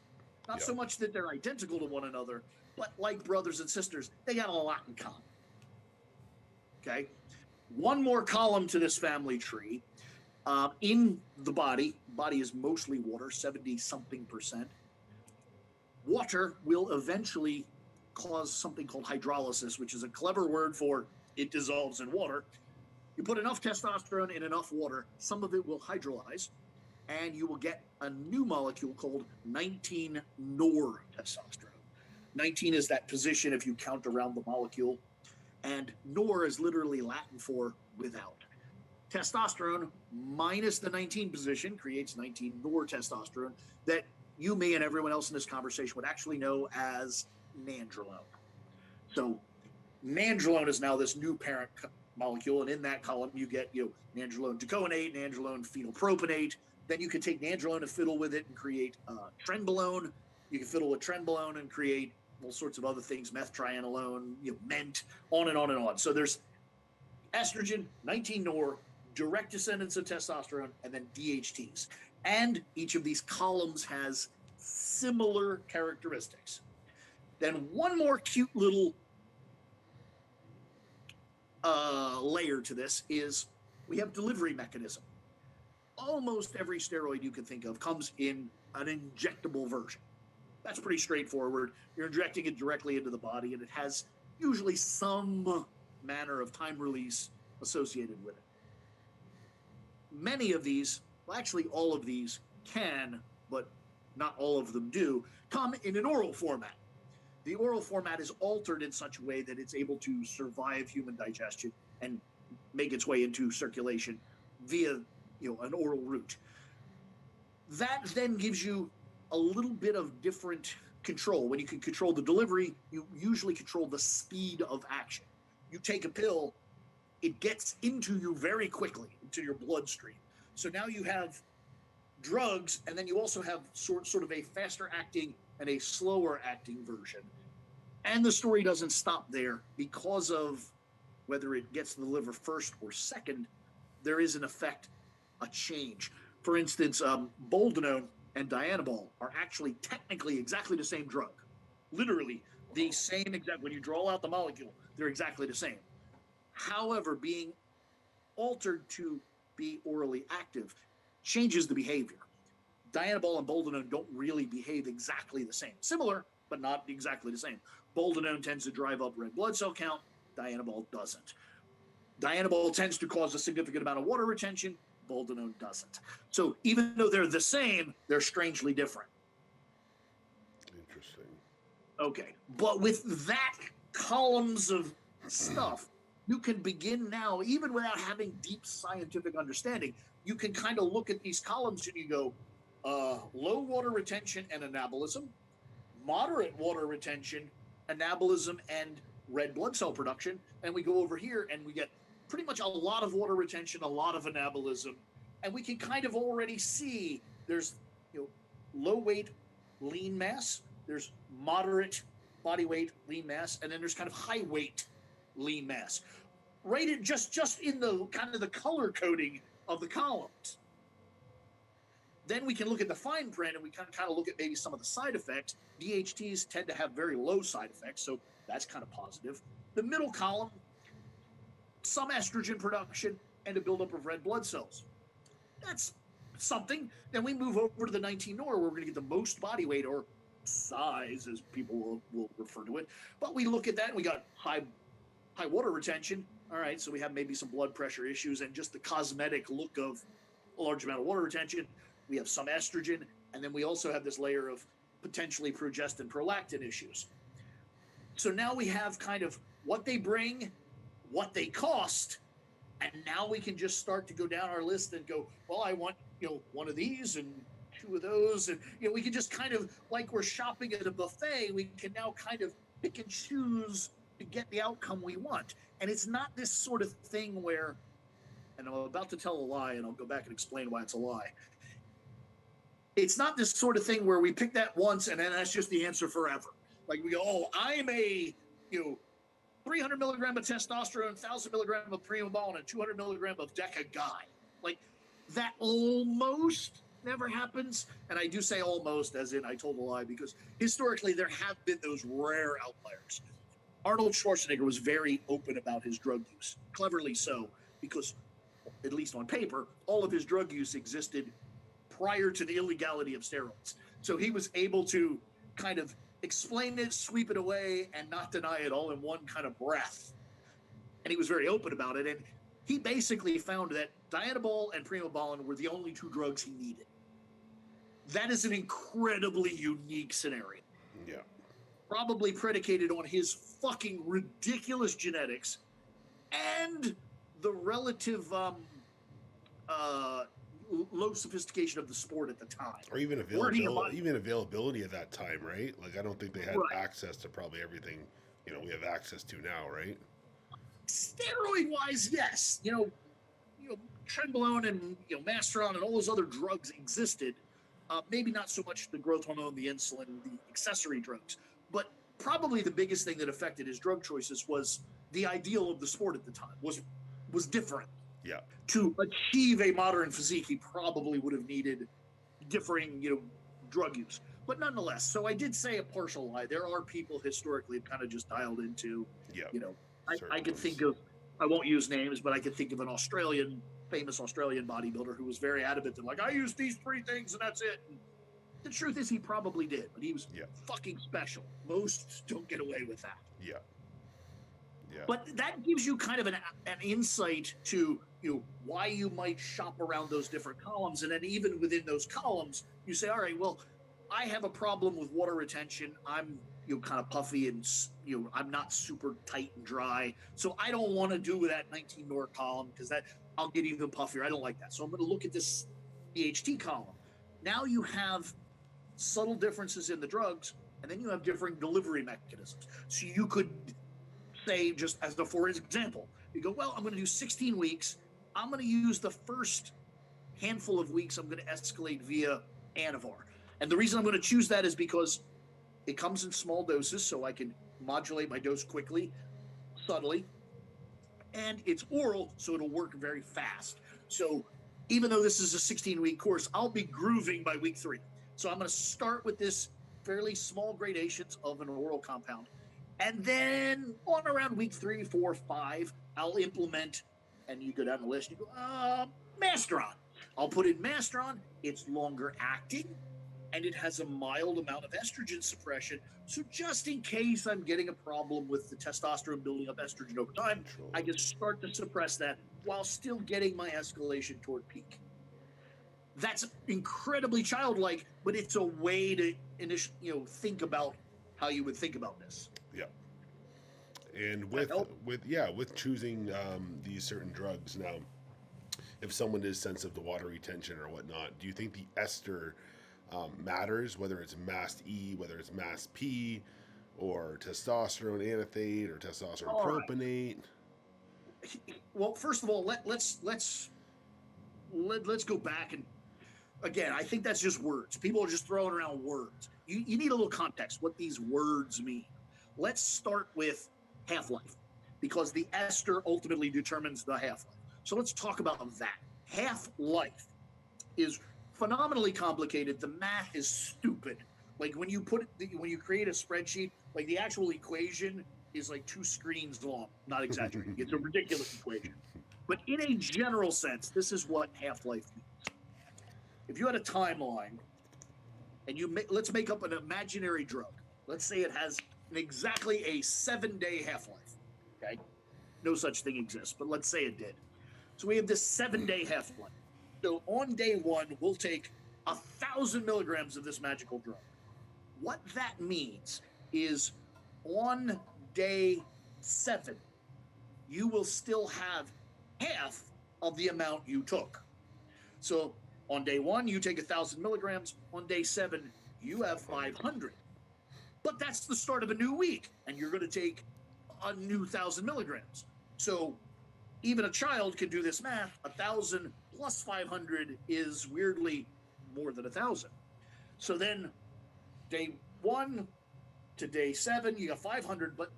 Speaker 2: not so much that they're identical to one another, but like brothers and sisters, they got a lot in common. Okay? One more column to this family tree. In the body is mostly water, 70-something%. Water will eventually cause something called hydrolysis, which is a clever word for it dissolves in water. You put enough testosterone in enough water, some of it will hydrolyze, and you will get a new molecule called 19-nortestosterone. 19 is that position if you count around the molecule. And nor is literally Latin for without. Testosterone minus the 19 position creates 19 nortestosterone that you, me, and everyone else in this conversation would actually know as nandrolone. So nandrolone is now this new parent molecule, and in that column you get nandrolone decoinate, nandrolone phenylpropionate. Then you can take nandrolone and fiddle with it and create trenbolone. You can fiddle with trenbolone and create all sorts of other things, methianolone, ment, on and on and on. So there's estrogen, 19 nor, direct descendants of testosterone, and then DHTs. And each of these columns has similar characteristics. Then one more cute little layer to this is we have delivery mechanism. Almost every steroid you can think of comes in an injectable version. That's pretty straightforward. You're injecting it directly into the body, and it has usually some manner of time release associated with it. Many of these, well, actually all of these can, but not all of them do, come in an oral format. The oral format is altered in such a way that it's able to survive human digestion and make its way into circulation via an oral route. That then gives you a little bit of different control. When you can control the delivery, you usually control the speed of action. You take a pill, it gets into you very quickly, into your bloodstream. So now you have drugs, and then you also have sort of a faster acting and a slower acting version. And the story doesn't stop there. Because of whether it gets to the liver first or second, there is in effect a change. For instance, boldenone and dianabol are actually technically exactly the same drug. Literally the same exact, when you draw out the molecule, they're exactly the same. However, being altered to be orally active changes the behavior. Dianabol and boldenone don't really behave exactly the same. Similar, but not exactly the same. Boldenone tends to drive up red blood cell count. Dianabol doesn't. Dianabol tends to cause a significant amount of water retention. Boldenone doesn't. So even though they're the same, they're strangely different.
Speaker 1: Interesting.
Speaker 2: Okay. But with that columns of stuff, you can begin now, even without having deep scientific understanding, you can kind of look at these columns and you go, low water retention and anabolism, moderate water retention, anabolism, and red blood cell production. And we go over here and we get pretty much a lot of water retention, a lot of anabolism. And we can kind of already see there's low weight lean mass, there's moderate body weight lean mass, and then there's kind of high weight lean mass. Right at just in the kind of the color coding of the columns. Then we can look at the fine print and we can kind of look at maybe some of the side effects. DHTs tend to have very low side effects, so that's kind of positive. The middle column, some estrogen production and a buildup of red blood cells. That's something. Then we move over to the 19 nor, where we're going to get the most body weight, or size as people will refer to it. But we look at that and we got high water retention. All right, so we have maybe some blood pressure issues and just the cosmetic look of a large amount of water retention. We have some estrogen, and then we also have this layer of potentially progestin, prolactin issues. So now we have kind of what they bring, what they cost, and now we can just start to go down our list and go, well, I want one of these and two of those, and we can just kind of, like we're shopping at a buffet, we can now kind of pick and choose to get the outcome we want. And it's not this sort of thing where, and I'm about to tell a lie, and I'll go back and explain why it's a lie. It's not this sort of thing where we pick that once and then that's just the answer forever. Like we go, oh, I'm a 300 milligram of testosterone, 1,000 milligram of primobolan, and 200 milligram of deca guy. Like that almost never happens. And I do say almost as in I told a lie, because historically there have been those rare outliers. Arnold Schwarzenegger was very open about his drug use, cleverly so, because at least on paper, all of his drug use existed prior to the illegality of steroids. So he was able to kind of explain it, sweep it away, and not deny it all in one kind of breath. And he was very open about it. And he basically found that dianabol and primobolan were the only two drugs he needed. That is an incredibly unique scenario.
Speaker 1: Yeah.
Speaker 2: probably predicated on his fucking ridiculous genetics and the relative low sophistication of the sport at the time.
Speaker 1: Or even availability at that time, right? Like, I don't think they had access to probably everything, we have access to now, right?
Speaker 2: Steroid-wise, yes. Trenbolone and Masteron and all those other drugs existed. Maybe not so much the growth hormone, the insulin, the accessory drugs, but probably the biggest thing that affected his drug choices was the ideal of the sport at the time was different.
Speaker 1: Yeah.
Speaker 2: To achieve a modern physique, he probably would have needed differing, drug use. But nonetheless, so I did say a partial lie. There are people historically kind of just dialed into, I can think of, I won't use names, but I can think of an famous Australian bodybuilder who was very adamant that, like, I use these 3 things and that's it. And the truth is he probably did, but he was fucking special. Most don't get away with that.
Speaker 1: Yeah. Yeah.
Speaker 2: But that gives you kind of an insight to why you might shop around those different columns. And then even within those columns, you say, all right, well, I have a problem with water retention. I'm kind of puffy and I'm not super tight and dry. So I don't want to do that 19 Nor column because that I'll get even puffier. I don't like that. So I'm going to look at this DHT column. Now you have subtle differences in the drugs, and then you have different delivery mechanisms. So you could say, just as for example, you go, well, I'm going to do 16 weeks. I'm going to use the first handful of weeks. I'm going to escalate via Anavar. And the reason I'm going to choose that is because it comes in small doses, so I can modulate my dose quickly, subtly, and it's oral, so it'll work very fast. So even though this is a 16-week course, I'll be grooving by week 3. So I'm going to start with this fairly small gradations of an oral compound. And then on around week 3, 4, 5, I'll implement, and you go down the list, you go, Masteron. I'll put in Masteron. It's longer acting, and it has a mild amount of estrogen suppression. So just in case I'm getting a problem with the testosterone building up estrogen over time, I can start to suppress that while still getting my escalation toward peak. That's incredibly childlike, but it's a way to think about how you would think about this.
Speaker 1: Yeah. And with choosing these certain drugs now, if someone is sensitive to water retention or whatnot, do you think the ester matters, whether it's MAST E, whether it's MAST P, or testosterone anaphate or testosterone propionate?
Speaker 2: Well, first of all, let's go back, and again, I think that's just words. People are just throwing around words. You need a little context, what these words mean. Let's start with half-life, because the ester ultimately determines the half-life. So let's talk about that. Half-life is phenomenally complicated. The math is stupid. Like when you create a spreadsheet, like the actual equation is like 2 screens long. Not exaggerating. It's a ridiculous equation. But in a general sense, this is what half-life means. If you had a timeline and let's make up an imaginary drug. Let's say it has exactly a 7-day half-life. Okay? No such thing exists, but let's say it did. So we have this 7-day half-life. So on day 1, we'll take 1,000 milligrams of this magical drug. What that means is on day 7, you will still have half of the amount you took. So on day 1, you take 1,000 milligrams. On day 7, you have 500. But that's the start of a new week, and you're going to take a new 1,000 milligrams. So even a child can do this math. 1,000 plus 500 is weirdly more than 1,000. So then day 1 to day 7, you got 500, but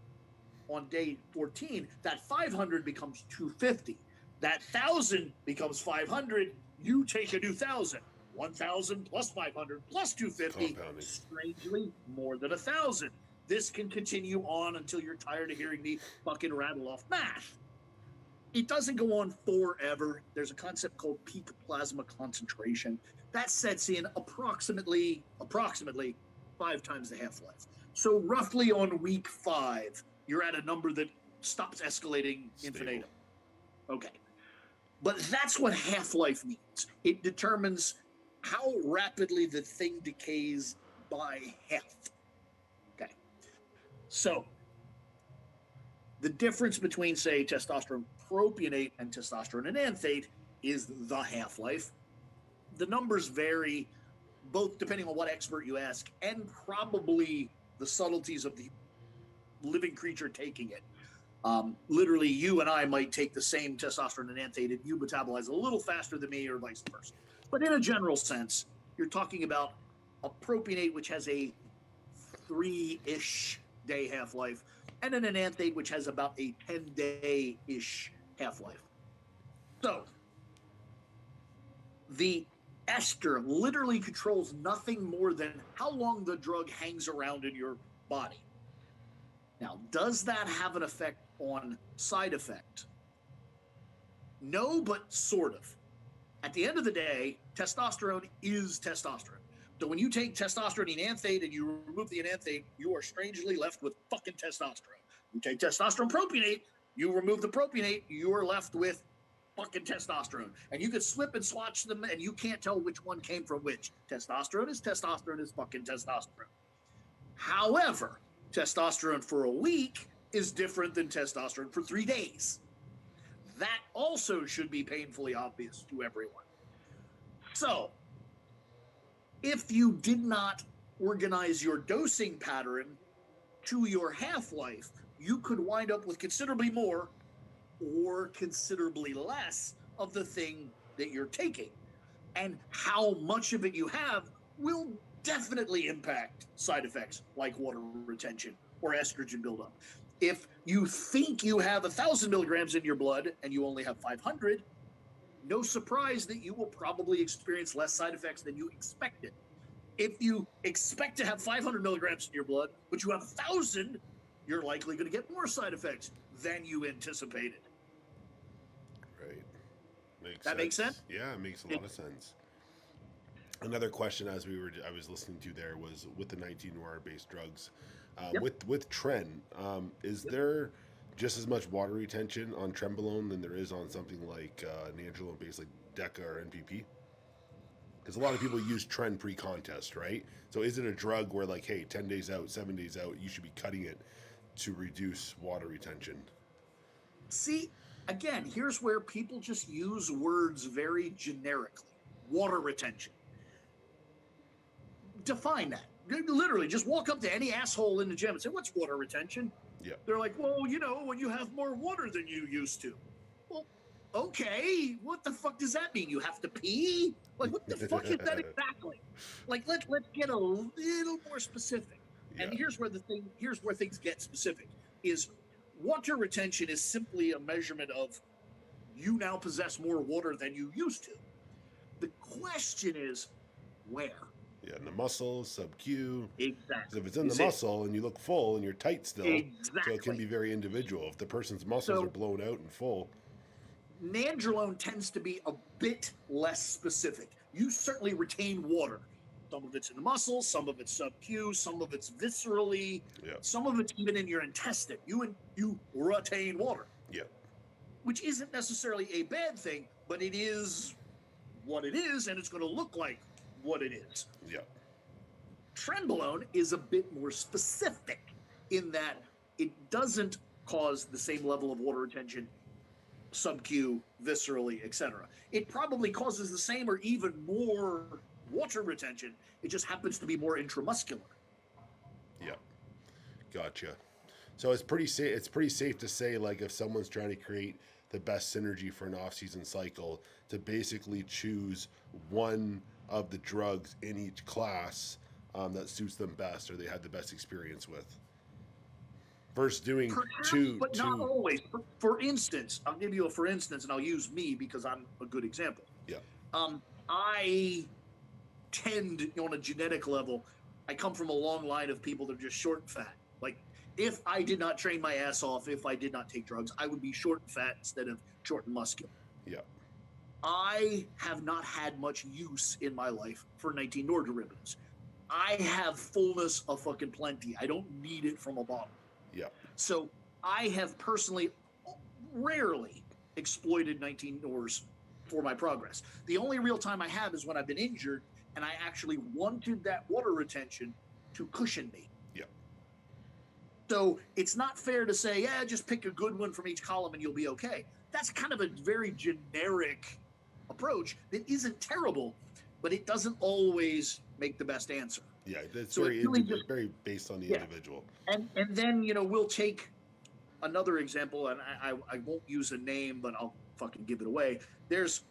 Speaker 2: on day 14, that 500 becomes 250. That 1,000 becomes 500. You take a new 1,000. 1,000 plus 500 plus 250, strangely more than 1,000. This can continue on until you're tired of hearing me fucking rattle off math. It doesn't go on forever. There's a concept called peak plasma concentration. That sets in approximately 5 times the half-life. So roughly on week 5, you're at a number that stops escalating infinitum. Okay. But that's what half-life means. It determines how rapidly the thing decays by half. Okay. So the difference between, say, testosterone propionate and testosterone enanthate is the half-life. The numbers vary, both depending on what expert you ask and probably the subtleties of the living creature taking it. Literally, you and I might take the same testosterone enanthate and you metabolize a little faster than me or vice versa. But in a general sense, you're talking about a propionate, which has a 3-ish day half-life, and an enanthate, which has about a 10-day-ish half-life. So the ester literally controls nothing more than how long the drug hangs around in your body. Now, does that have an effect on side effect? No, but sort of. At the end of the day, testosterone is testosterone. So when you take testosterone enanthate and you remove the enanthate, you are strangely left with fucking testosterone. You take testosterone propionate, you remove the propionate, you are left with fucking testosterone. And you could slip and swatch them and you can't tell which one came from which. Testosterone is fucking testosterone. However, testosterone for a week is different than testosterone for 3 days. That also should be painfully obvious to everyone. So, if you did not organize your dosing pattern to your half-life, you could wind up with considerably more or considerably less of the thing that you're taking. And how much of it you have will definitely impact side effects like water retention or estrogen buildup. If you think you have 1,000 milligrams in your blood and you only have 500, no surprise that you will probably experience less side effects than you expected. If you expect to have 500 milligrams in your blood, but you have 1,000, you're likely going to get more side effects than you anticipated.
Speaker 1: Right.
Speaker 2: Make sense?
Speaker 1: Yeah, it makes a lot of sense. Another question I was listening to there was with the 19-hour based drugs. With Tren, is there just as much water retention on Trenbolone than there is on something like Nandrolone based like DECA or NPP? Because a lot of people use Tren pre-contest, right? So is it a drug where like, hey, 10 days out, 7 days out, you should be cutting it to reduce water retention?
Speaker 2: See, again, here's where people just use words very generically. Water retention. Define that. Literally, just walk up to any asshole in the gym and say, what's water retention?
Speaker 1: Yeah.
Speaker 2: They're like, well, when you have more water than you used to. Well, okay, what the fuck does that mean? You have to pee? Like, what the fuck is that exactly? Like, let's get a little more specific. Yeah. And here's where things get specific. Is water retention is simply a measurement of you now possess more water than you used to. The question is, where?
Speaker 1: Yeah, in the muscle, sub-Q.
Speaker 2: Exactly.
Speaker 1: If it's in the muscle and you look full and you're tight still,
Speaker 2: exactly.
Speaker 1: So it can be very individual. If the person's muscles are blown out and full.
Speaker 2: Nandrolone tends to be a bit less specific. You certainly retain water. Some of it's in the muscle, some of it's sub-Q, some of it's viscerally, some of it's even in your intestine. You retain water.
Speaker 1: Yeah.
Speaker 2: Which isn't necessarily a bad thing, but it is what it is, and it's going to look like what it is.
Speaker 1: Yeah.
Speaker 2: Trenbolone is a bit more specific in that it doesn't cause the same level of water retention, sub-Q, viscerally, etc. It probably causes the same or even more water retention. It just happens to be more intramuscular.
Speaker 1: Yeah. Gotcha. So it's pretty safe to say, like, if someone's trying to create the best synergy for an off-season cycle, to basically choose one of the drugs in each class that suits them best or they had the best experience with. Versus doing two.
Speaker 2: But not always. For instance, I'll give you a for instance, and I'll use me because I'm a good example.
Speaker 1: Yeah.
Speaker 2: I tend, on a genetic level, I come from a long line of people that are just short and fat. Like, if I did not train my ass off, if I did not take drugs, I would be short and fat instead of short and muscular.
Speaker 1: Yeah.
Speaker 2: I have not had much use in my life for 19-nor derivatives. I have fullness of fucking plenty. I don't need it from a bottle.
Speaker 1: Yeah.
Speaker 2: So I have personally rarely exploited 19-nors for my progress. The only real time I have is when I've been injured and I actually wanted that water retention to cushion me.
Speaker 1: Yeah.
Speaker 2: So it's not fair to say, yeah, just pick a good one from each column and you'll be okay. That's kind of a very generic approach that isn't terrible, but it doesn't always make the best answer.
Speaker 1: Yeah, that's
Speaker 2: So
Speaker 1: very,
Speaker 2: really
Speaker 1: it's very based on the individual.
Speaker 2: And then, we'll take another example, and I won't use a name, but I'll fucking give it away. There's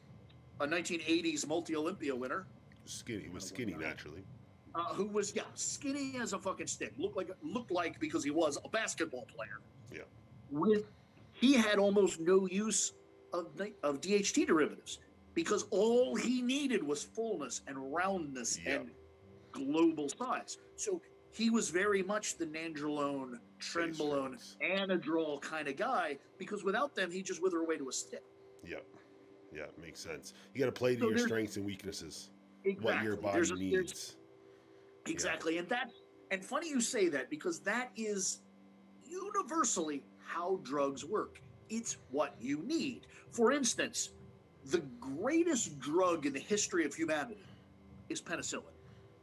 Speaker 2: a 1980s multi-Olympia winner.
Speaker 1: Skinny. He was skinny naturally.
Speaker 2: Who was skinny as a fucking stick. Looked like because he was a basketball player.
Speaker 1: Yeah.
Speaker 2: He had almost no use of DHT derivatives because all he needed was fullness and roundness and global size. So he was very much the nandrolone, trenbolone, anadrol kind of guy because without them, he'd just wither away to a stick.
Speaker 1: Yeah, makes sense. You got to play to your strengths and weaknesses.
Speaker 2: Exactly.
Speaker 1: What your body needs.
Speaker 2: Exactly. And funny you say that because that is universally how drugs work. It's what you need. For instance, the greatest drug in the history of humanity is penicillin.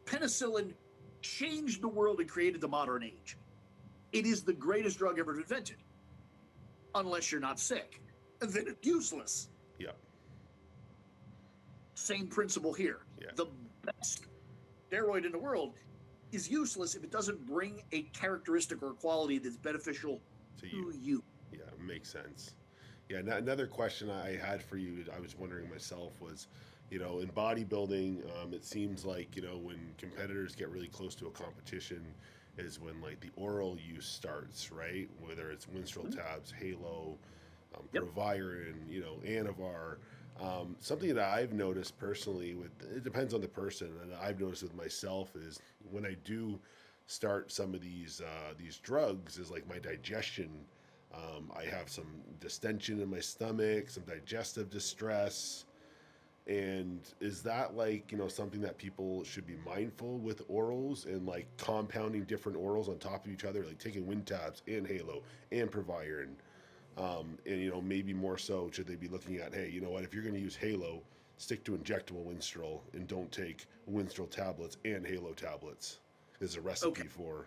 Speaker 2: Penicillin changed the world and created the modern age. It is the greatest drug ever invented. Unless you're not sick. And then it's useless.
Speaker 1: Yeah.
Speaker 2: Same principle here.
Speaker 1: Yeah.
Speaker 2: The best steroid in the world is useless if it doesn't bring a characteristic or quality that's beneficial to you.
Speaker 1: Yeah, it makes sense. Yeah, another question I had for you, I was wondering myself, was, in bodybuilding, it seems like, when competitors get really close to a competition is when, like, the oral use starts, right? Whether it's Winstrol tabs, Halo, Proviron, Anavar. Something that I've noticed personally, it depends on the person, and I've noticed with myself is when I do start some of these drugs, is like my digestion. I have some distension in my stomach, some digestive distress. And is that like, something that people should be mindful with orals and like compounding different orals on top of each other, like taking WinTabs and Halo and Proviron? And, maybe more so, should they be looking at, hey, you know what, if you're going to use Halo, stick to injectable Winstrol and don't take Winstrol tablets and Halo tablets. Is a recipe for.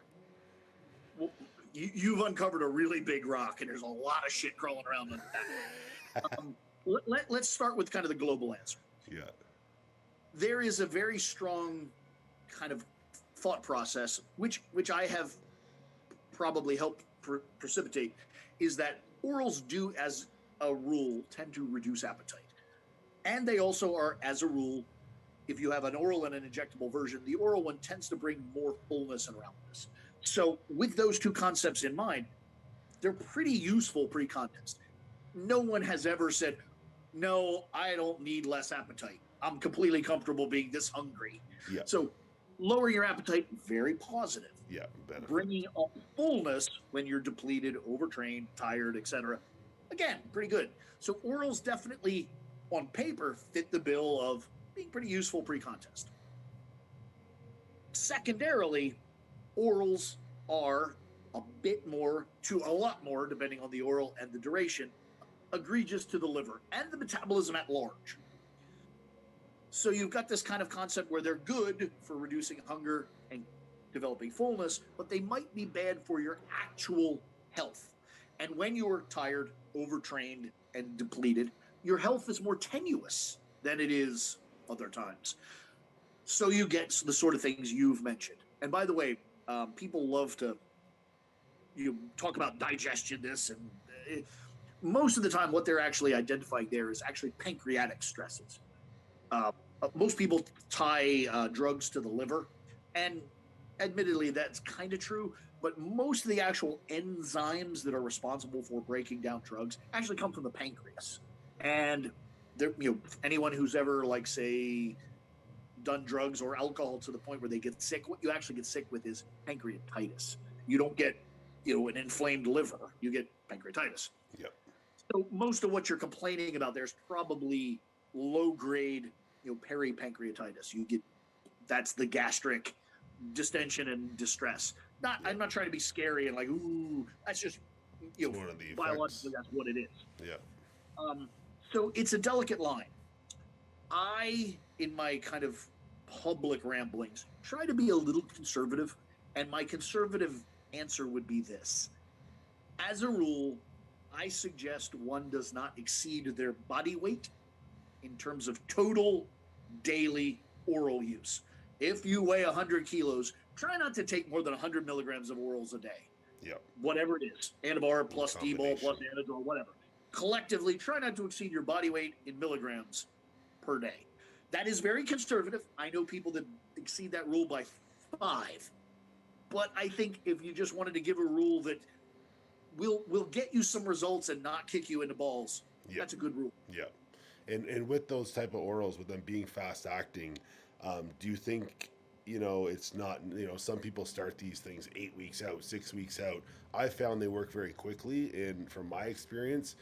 Speaker 2: Well, you've uncovered a really big rock, and there's a lot of shit crawling around on that. Let's start with kind of the global answer.
Speaker 1: Yeah.
Speaker 2: There is a very strong kind of thought process, which I have probably helped precipitate, is that orals do, as a rule, tend to reduce appetite. And they also are, as a rule, if you have an oral and an injectable version, the oral one tends to bring more fullness and roundness. So with those two concepts in mind, they're pretty useful pre-contest. No one has ever said, no, I don't need less appetite. I'm completely comfortable being this hungry.
Speaker 1: Yeah.
Speaker 2: So lowering your appetite, very positive.
Speaker 1: Yeah, benefit.
Speaker 2: Bringing up fullness when you're depleted, overtrained, tired, etc. Again, pretty good. So orals definitely, on paper, fit the bill of being pretty useful pre-contest. Secondarily, orals are a bit more to a lot more, depending on the oral and the duration, egregious to the liver and the metabolism at large. So you've got this kind of concept where they're good for reducing hunger and developing fullness, but they might be bad for your actual health. And when you're tired, overtrained, and depleted, your health is more tenuous than it is other times. So you get the sort of things you've mentioned. And by the way, people love to talk about digestion, this, and most of the time what they're actually identifying there is actually pancreatic stresses. Most people tie drugs to the liver, and admittedly that's kind of true, but most of the actual enzymes that are responsible for breaking down drugs actually come from the pancreas. And anyone who's ever, like, say, done drugs or alcohol to the point where they get sick, what you actually get sick with is pancreatitis. You don't get an inflamed liver, you get pancreatitis.
Speaker 1: Yep.
Speaker 2: So most of what you're complaining about there is probably low grade peripancreatitis. That's the gastric distension and distress. I'm not trying to be scary and like, ooh, that's just
Speaker 1: one of the
Speaker 2: biologically that's what it is.
Speaker 1: Yeah.
Speaker 2: So it's a delicate line. I, in my kind of public ramblings, try to be a little conservative, and my conservative answer would be this. As a rule, I suggest one does not exceed their body weight in terms of total daily oral use. If you weigh 100 kilos, try not to take more than 100 milligrams of orals a day.
Speaker 1: Yep.
Speaker 2: Whatever it is, Anabar plus D-bol plus Anadol, whatever. Collectively, try not to exceed your body weight in milligrams per day. That is very conservative. I know people that exceed that rule by 5. But I think if you just wanted to give a rule that will get you some results and not kick you in the balls, that's a good rule.
Speaker 1: Yeah. And with those type of orals, with them being fast acting, do you think, it's not, some people start these things 8 weeks out, 6 weeks out. I found they work very quickly. And from my experience,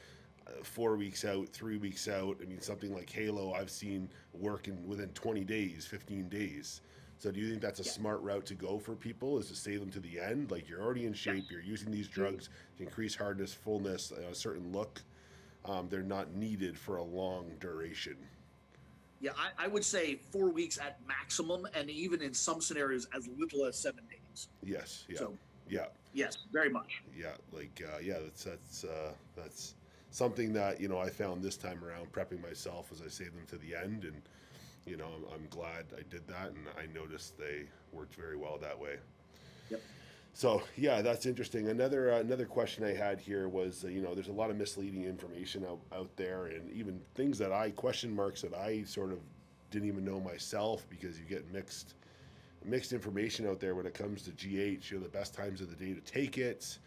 Speaker 1: 4 weeks out, 3 weeks out, I mean, something like Halo, I've seen work within 20 days, 15 days. So do you think that's a smart route to go for people, is to save them to the end? Like, you're already in shape, you're using these drugs to increase hardness, fullness, a certain look. They're not needed for a long duration.
Speaker 2: Yeah, I would say 4 weeks at maximum, and even in some scenarios as little as 7 days.
Speaker 1: Yes. Yeah.
Speaker 2: So,
Speaker 1: yeah.
Speaker 2: Yes, very much.
Speaker 1: Yeah. Like, that's something that, I found this time around prepping myself as I saved them to the end. And, I'm glad I did that. And I noticed they worked very well that way.
Speaker 2: Yep.
Speaker 1: So, yeah, that's interesting. Another question I had here was, there's a lot of misleading information out there, and even things question marks that I sort of didn't even know myself, because you get mixed information out there when it comes to GH. The best times of the day to take it.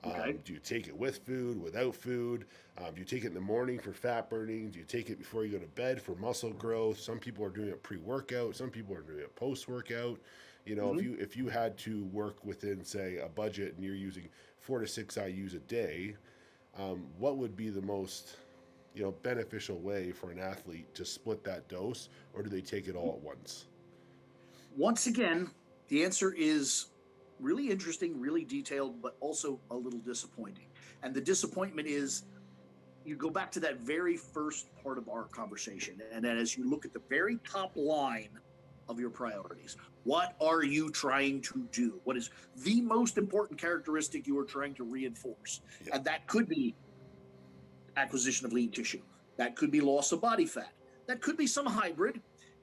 Speaker 2: Okay.
Speaker 1: Do you take it with food, without food? Do you take it in the morning for fat burning? Do you take it before you go to bed for muscle growth? Some people are doing it pre-workout. Some people are doing it post-workout. If you had to work within, say, a budget, and you're using 4 to 6 IUs a day, what would be the most, beneficial way for an athlete to split that dose, or do they take it all at once?
Speaker 2: Once again, the answer is really interesting, really detailed, but also a little disappointing. And the disappointment is, you go back to that very first part of our conversation, and then as you look at the very top line of your priorities, what are you trying to do? What is the most important characteristic you are trying to reinforce? Yeah. And that could be acquisition of lean tissue. That could be loss of body fat. That could be some hybrid.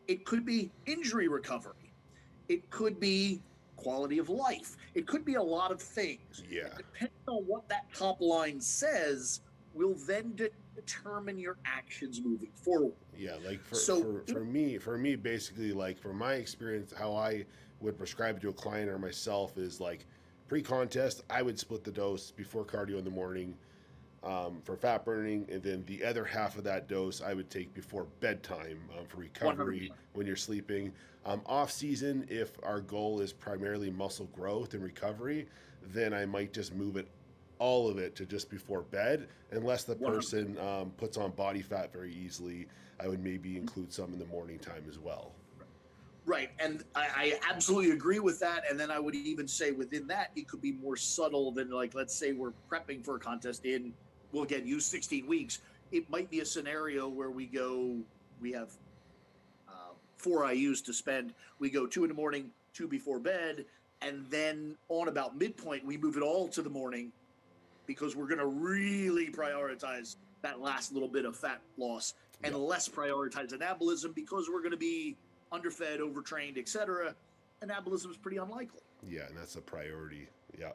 Speaker 2: It could be injury recovery. It could be quality of life. It could be a lot of things.
Speaker 1: Yeah.
Speaker 2: Depending on what that top line says, will then determine your actions moving forward.
Speaker 1: Yeah, like for me, basically, like from my experience, how I would prescribe it to a client or myself is like pre-contest, I would split the dose before cardio in the morning for fat burning, and then the other half of that dose I would take before bedtime for recovery
Speaker 2: 100%.
Speaker 1: When you're sleeping. Off season, if our goal is primarily muscle growth and recovery, then I might just move all of it to just before bed, unless the person puts on body fat very easily. I would maybe include some in the morning time as well.
Speaker 2: Right, and I absolutely agree with that. And then I would even say within that, it could be more subtle than, like, let's say we're prepping for a contest we'll get you 16 weeks. It might be a scenario where we have 4 IUs to spend. We go 2 in the morning, 2 before bed, and then on about midpoint, we move it all to the morning, because we're going to really prioritize that last little bit of fat loss and less prioritize anabolism, because we're going to be underfed, overtrained, etc. Anabolism is pretty unlikely.
Speaker 1: Yeah, and that's a priority. Yeah.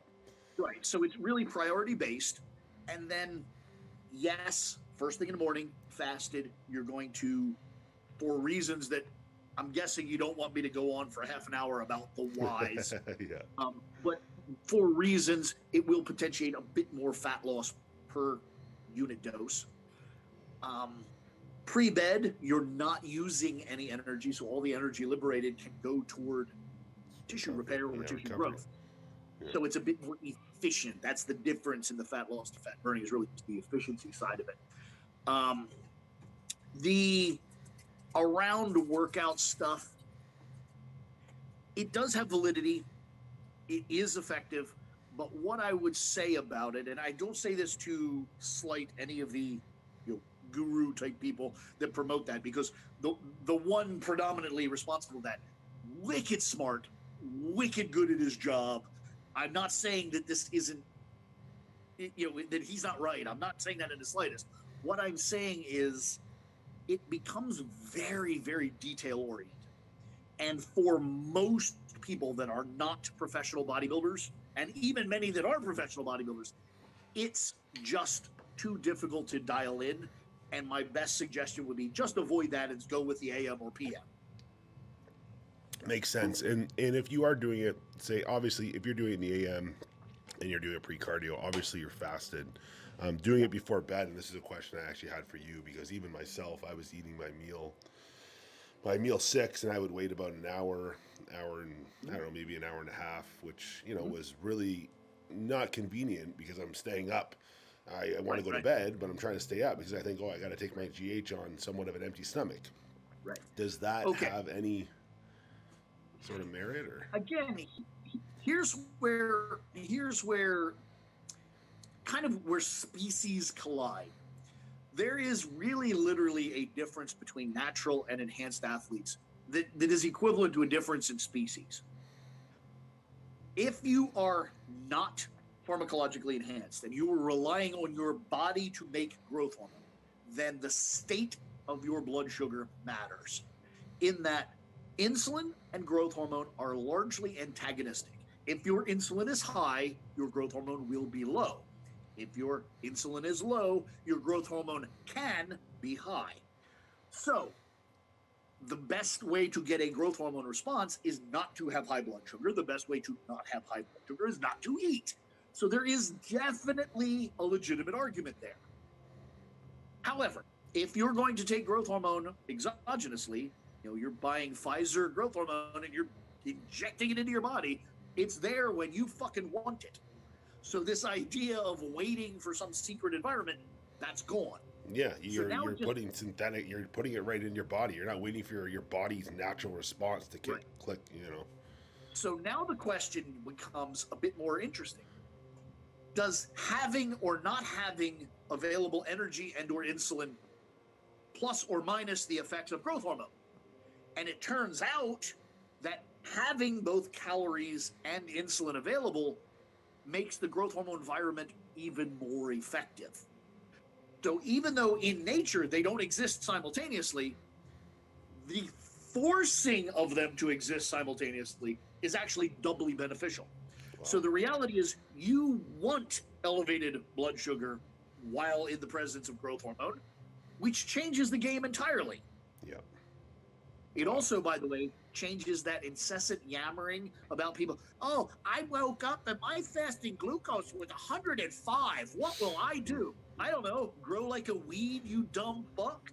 Speaker 2: Right. So it's really priority based. And then, yes, first thing in the morning, fasted, you're going to, for reasons that I'm guessing you don't want me to go on for half an hour about the whys.
Speaker 1: Yeah.
Speaker 2: But for reasons, it will potentiate a bit more fat loss per unit dose. Pre-bed, you're not using any energy, so all the energy liberated can go toward tissue repair or tissue growth. Yeah. So it's a bit more efficient. That's the difference in the fat loss to fat burning, is really just the efficiency side of it. The around workout stuff, it does have validity. It is effective. But what I would say about it, and I don't say this to slight any of the guru type people that promote that, because the one predominantly responsible for that, wicked smart, wicked good at his job, I'm not saying that this isn't, that he's not right. I'm not saying that in the slightest. What I'm saying is it becomes very, very detail oriented. And for most people that are not professional bodybuilders, and even many that are professional bodybuilders, it's just too difficult to dial in. And my best suggestion would be just avoid that and go with the AM or PM.
Speaker 1: Makes sense. And if you are doing it, say, obviously, if you're doing it in the AM and you're doing a pre-cardio, obviously you're fasted. Doing it before bed, and this is a question I actually had for you, because even myself, I was eating my meal 6, and I would wait about an hour and, I don't know, maybe an hour and a half, which, was really not convenient because I'm staying up. I want to go to bed, but I'm trying to stay up because I think, I got to take my GH on somewhat of an empty stomach.
Speaker 2: Right.
Speaker 1: Does that have any sort of merit? Or
Speaker 2: again, here's where kind of where species collide. There is really literally a difference between natural and enhanced athletes that is equivalent to a difference in species. If you are not pharmacologically enhanced and you are relying on your body to make growth hormone, then the state of your blood sugar matters, in that insulin and growth hormone are largely antagonistic. If your insulin is high, your growth hormone will be low. If your insulin is low, your growth hormone can be high. So the best way to get a growth hormone response is not to have high blood sugar. The best way to not have high blood sugar is not to eat. So there is definitely a legitimate argument there. However, if you're going to take growth hormone exogenously, you're buying Pfizer growth hormone and you're injecting it into your body, it's there when you fucking want it. So this idea of waiting for some secret environment, that's gone.
Speaker 1: Yeah, you're putting synthetic, you're putting it right in your body. You're not waiting for your body's natural response to click.
Speaker 2: So now the question becomes a bit more interesting. Does having or not having available energy and or insulin plus or minus the effects of growth hormone? And it turns out that having both calories and insulin available makes the growth hormone environment even more effective. So even though in nature they don't exist simultaneously, the forcing of them to exist simultaneously is actually doubly beneficial. Wow. So the reality is you want elevated blood sugar while in the presence of growth hormone, which changes the game entirely.
Speaker 1: Yep.
Speaker 2: It also, by the way, changes that incessant yammering about people. Oh, I woke up and my fasting glucose was 105. What will I do? I don't know. Grow like a weed, you dumb fuck.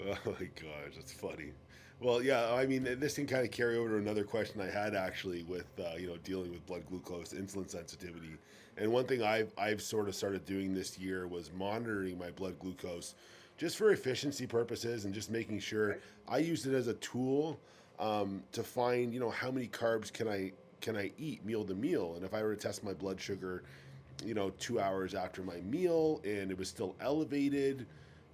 Speaker 1: Oh my gosh, that's funny. Well, yeah, I mean, this can kind of carry over to another question I had actually with, dealing with blood glucose, insulin sensitivity. And one thing I've sort of started doing this year was monitoring my blood glucose just for efficiency purposes and just making sure I used it as a tool to find, how many carbs can I eat meal to meal. And if I were to test my blood sugar, 2 hours after my meal and it was still elevated,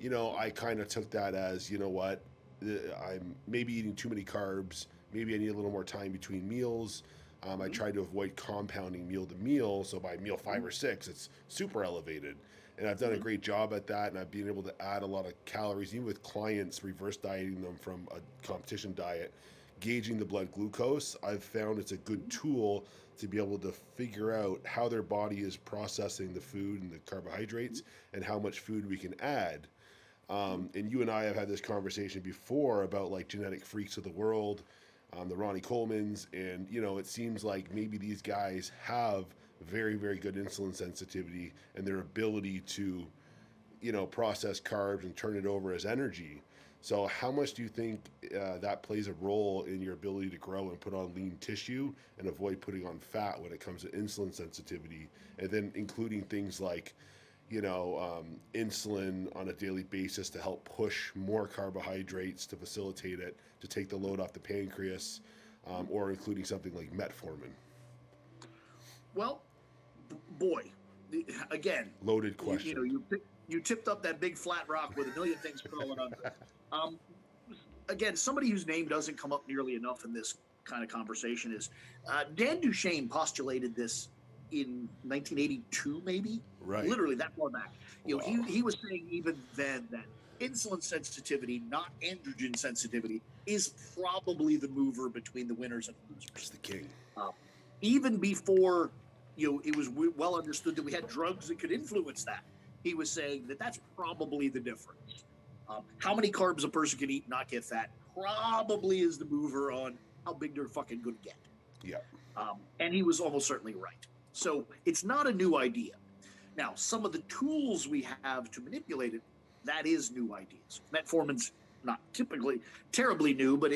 Speaker 1: I kind of took that as, I'm maybe eating too many carbs. Maybe I need a little more time between meals. I try to avoid compounding meal to meal. So by meal 5 or 6, it's super elevated. And I've done a great job at that. And I've been able to add a lot of calories, even with clients, reverse dieting them from a competition diet, gauging the blood glucose. I've found it's a good tool to be able to figure out how their body is processing the food and the carbohydrates and how much food we can add. And you and I have had this conversation before about like genetic freaks of the world, the Ronnie Colemans, and it seems like maybe these guys have very, very good insulin sensitivity and their ability to, process carbs and turn it over as energy. So how much do you think that plays a role in your ability to grow and put on lean tissue and avoid putting on fat when it comes to insulin sensitivity, and then including things like insulin on a daily basis to help push more carbohydrates to facilitate it, to take the load off the pancreas, or including something like metformin?
Speaker 2: Well, boy, again,
Speaker 1: loaded question.
Speaker 2: You tipped up that big flat rock with a million things crawling under it. Again, somebody whose name doesn't come up nearly enough in this kind of conversation is Dan Duchaine postulated this in 1982, maybe,
Speaker 1: Right.
Speaker 2: literally that far back. You know,
Speaker 1: Wow.
Speaker 2: he was saying even then that insulin sensitivity, not androgen sensitivity, is probably the mover between the winners and losers.
Speaker 1: It's the king.
Speaker 2: Even before, you know, it was well understood that we had drugs that could influence that. He was saying that that's probably the difference. How many carbs a person can eat and not get fat probably is the mover on how big they're fucking going to get.
Speaker 1: Yeah.
Speaker 2: And he was almost certainly right. So it's not a new idea. Now, some of the tools we have to manipulate it, that is new ideas. Metformin's not typically terribly new, but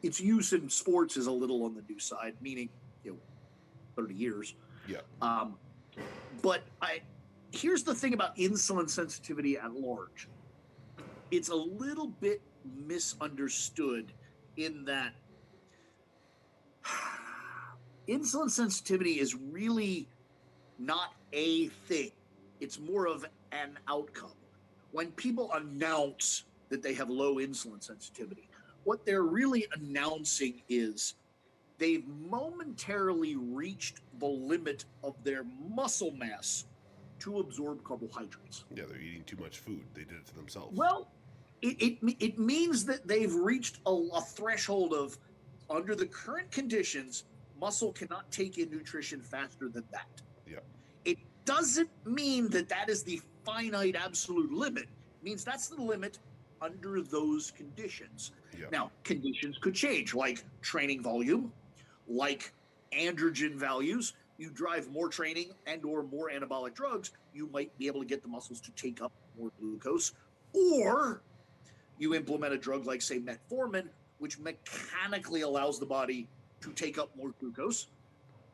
Speaker 2: its use in sports is a little on the new side, meaning, you know, 30 years.
Speaker 1: Yeah.
Speaker 2: But here's the thing about insulin sensitivity at large. It's a little bit misunderstood in that insulin sensitivity is really not a thing. It's more of an outcome. When people announce that they have low insulin sensitivity, what they're really announcing is they've momentarily reached the limit of their muscle mass to absorb carbohydrates.
Speaker 1: Yeah, they're eating too much food. They did it to themselves.
Speaker 2: Well, it means that they've reached a threshold of, under the current conditions, muscle cannot take in nutrition faster than that.
Speaker 1: Yeah.
Speaker 2: It doesn't mean that that is the finite absolute limit. It means that's the limit under those conditions.
Speaker 1: Yeah.
Speaker 2: Now, conditions could change, like training volume, like androgen values. You drive more training and or more anabolic drugs, you might be able to get the muscles to take up more glucose. Or you implement a drug like, say, metformin, which mechanically allows the body to take up more glucose.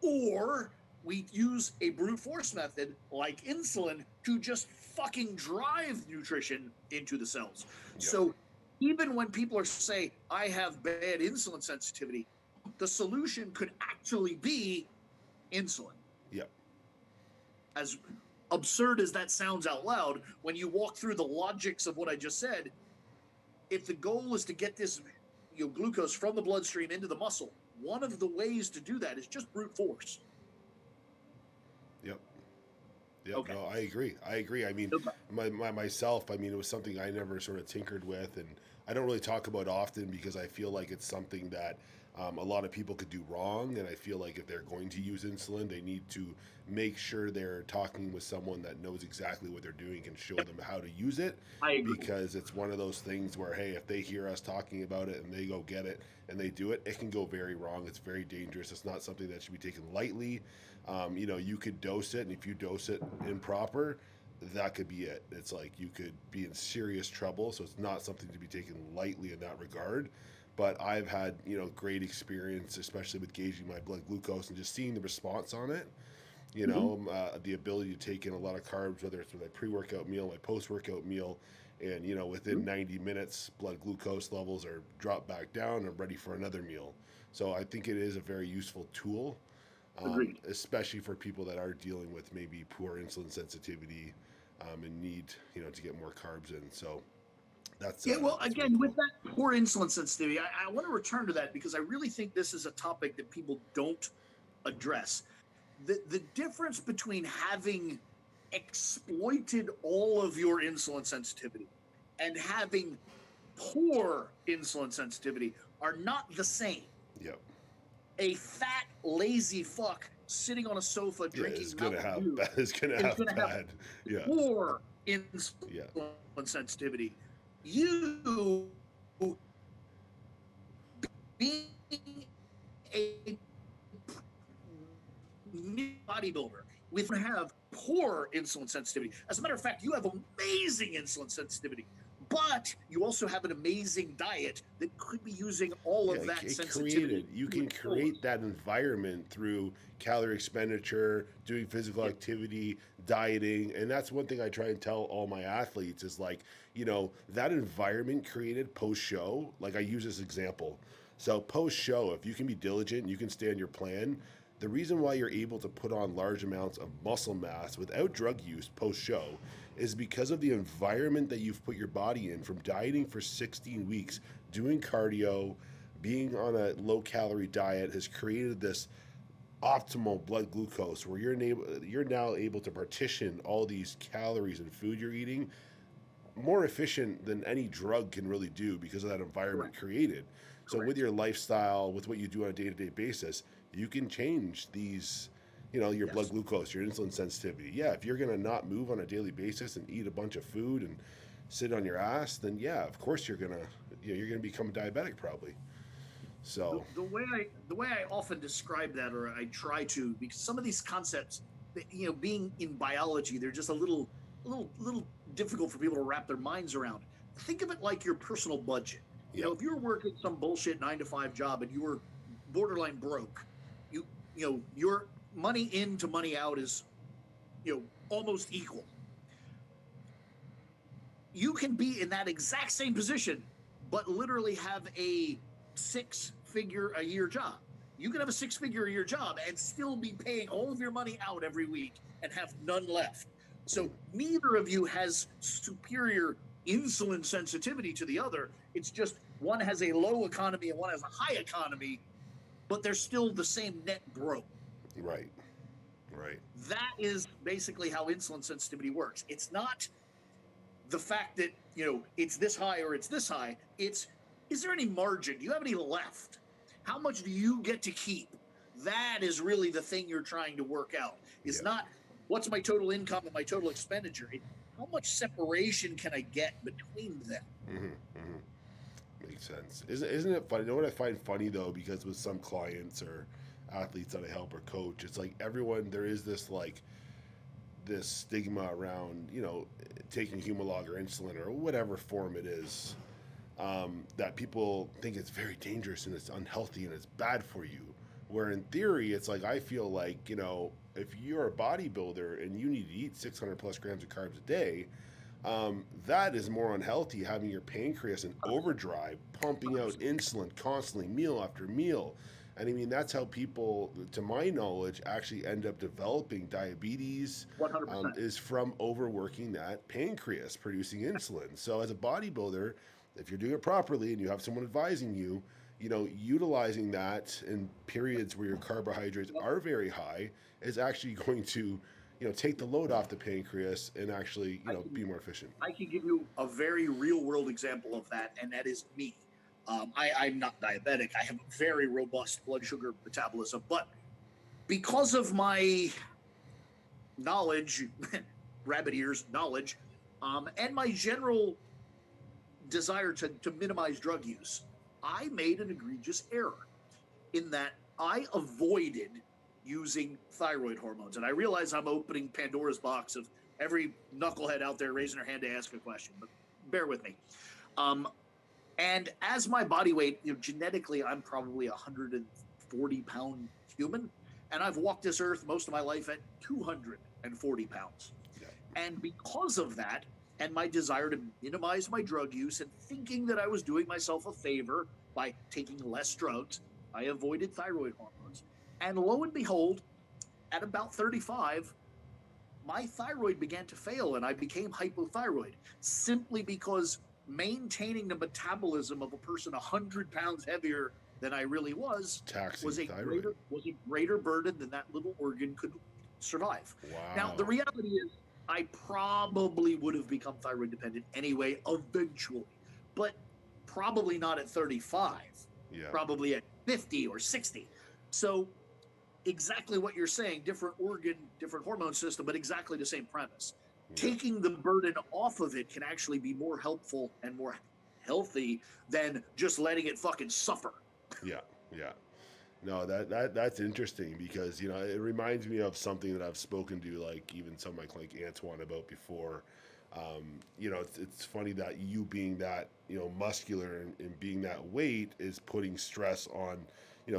Speaker 2: Or we use a brute force method like insulin to just fucking drive nutrition into the cells.
Speaker 1: Yeah.
Speaker 2: So even when people are saying, I have bad insulin sensitivity, the solution could actually be insulin.
Speaker 1: Yeah.
Speaker 2: As absurd as that sounds out loud, when you walk through the logics of what I just said, if the goal is to get this, you know, glucose from the bloodstream into the muscle, one of the ways to do that is just brute force.
Speaker 1: Yep. Yep.
Speaker 2: Okay.
Speaker 1: No, I agree. I mean, myself, I mean, it was something I never sort of tinkered with, and I don't really talk about often because I feel like it's something that a lot of people could do wrong, and I feel like if they're going to use insulin, they need to make sure they're talking with someone that knows exactly what they're doing and show them how to use it.
Speaker 2: I agree.
Speaker 1: Because it's one of those things where, hey, if they hear us talking about it and they go get it and they do it, it can go very wrong. It's very dangerous. It's not something that should be taken lightly. You know, you could dose it, and if you dose it improper, that could be it. It's like you could be in serious trouble. So it's not something to be taken lightly in that regard. But I've had, you know, great experience, especially with gauging my blood glucose and just seeing the response on it. You know, the ability to take in a lot of carbs, whether it's with my pre-workout meal, my post-workout meal, and, you know, within 90 minutes, blood glucose levels are dropped back down and ready for another meal. So I think it is a very useful tool, especially for people that are dealing with maybe poor insulin sensitivity and need, you know, to get more carbs in. So that's
Speaker 2: well,
Speaker 1: that's
Speaker 2: again, with that poor insulin sensitivity, I want to return to that because I really think this is a topic that people don't address. The difference between having exploited all of your insulin sensitivity and having poor insulin sensitivity are not the same.
Speaker 1: Yep.
Speaker 2: A fat, lazy fuck sitting on a sofa drinking
Speaker 1: is going to have bad. Yeah.
Speaker 2: Poor insulin sensitivity. You being a bodybuilder with have poor insulin sensitivity. As a matter of fact, you have amazing insulin sensitivity, but you also have an amazing diet that could be using all of that sensitivity.
Speaker 1: You can create that environment through calorie expenditure, doing physical activity, dieting, and that's one thing I try and tell all my athletes is like, you know, that environment created post-show, like I use this example. So post-show, if you can be diligent, you can stay on your plan. The reason why you're able to put on large amounts of muscle mass without drug use post-show is because of the environment that you've put your body in from dieting for 16 weeks, doing cardio, being on a low calorie diet has created this optimal blood glucose where you're now able to partition all these calories and food you're eating more efficient than any drug can really do because of that environment created. So with your lifestyle, with what you do on a day-to-day basis, you can change these, your blood glucose, your insulin sensitivity. Yeah, if you're going to not move on a daily basis and eat a bunch of food and sit on your ass, then yeah, of course you're going to become diabetic probably. So
Speaker 2: the way I often describe that, or I try to, because some of these concepts, being in biology, they're just a little difficult for people to wrap their minds around. Think of it like your personal budget. If you're working some bullshit 9-to-5 job and you were borderline broke, your money in to money out is, almost equal. You can be in that exact same position, but literally have a 6-figure-a-year job. You can have a 6-figure-a-year job and still be paying all of your money out every week and have none left. So neither of you has superior insulin sensitivity to the other. It's just one has a low economy and one has a high economy, but they're still the same net broke.
Speaker 1: Right.
Speaker 2: That is basically how insulin sensitivity works. It's not the fact that, it's this high or it's this high. It's, is there any margin? Do you have any left? How much do you get to keep? That is really the thing you're trying to work out. It's not what's my total income and my total expenditure. How much separation can I get between them?
Speaker 1: Makes sense. Isn't it funny? You know what I find funny though, because with some clients or athletes that I help or coach, it's like everyone, there is this stigma around, taking Humalog or insulin or whatever form it is, that people think it's very dangerous and it's unhealthy and it's bad for you. Where in theory, it's like, I feel like, if you're a bodybuilder and you need to eat 600 plus grams of carbs a day, that is more unhealthy, having your pancreas in overdrive, pumping out insulin constantly, meal after meal. And I mean, that's how people, to my knowledge, actually end up developing diabetes,
Speaker 2: 100%.
Speaker 1: Is from overworking that pancreas producing insulin. So as a bodybuilder, if you're doing it properly and you have someone advising you, utilizing that in periods where your carbohydrates are very high is actually going to, take the load off the pancreas and actually, be more efficient.
Speaker 2: I can give you a very real world example of that, and that is me. I'm not diabetic. I have a very robust blood sugar metabolism, but because of my knowledge, rabbit ears knowledge, and my general desire to minimize drug use, I made an egregious error in that I avoided using thyroid hormones. And I realize I'm opening Pandora's box of every knucklehead out there raising their hand to ask a question, but bear with me. And as my body weight, genetically, I'm probably a 140-pound human. And I've walked this earth most of my life at 240 pounds. Yeah. And because of that, and my desire to minimize my drug use and thinking that I was doing myself a favor by taking less drugs, I avoided thyroid hormones. And lo and behold, at about 35, my thyroid began to fail and I became hypothyroid simply because maintaining the metabolism of a person 100 pounds heavier than I really was was a greater burden than that little organ could survive.
Speaker 1: Wow.
Speaker 2: Now, the reality is I probably would have become thyroid dependent anyway, eventually, but probably not at 35, probably at 50 or 60. So exactly what you're saying, different organ, different hormone system, but exactly the same premise. Taking the burden off of it can actually be more helpful and more healthy than just letting it fucking suffer. Yeah.
Speaker 1: No, that's interesting because, it reminds me of something that I've spoken to, like even someone like Antoine about before. It's funny that you being that, muscular and being that weight is putting stress on,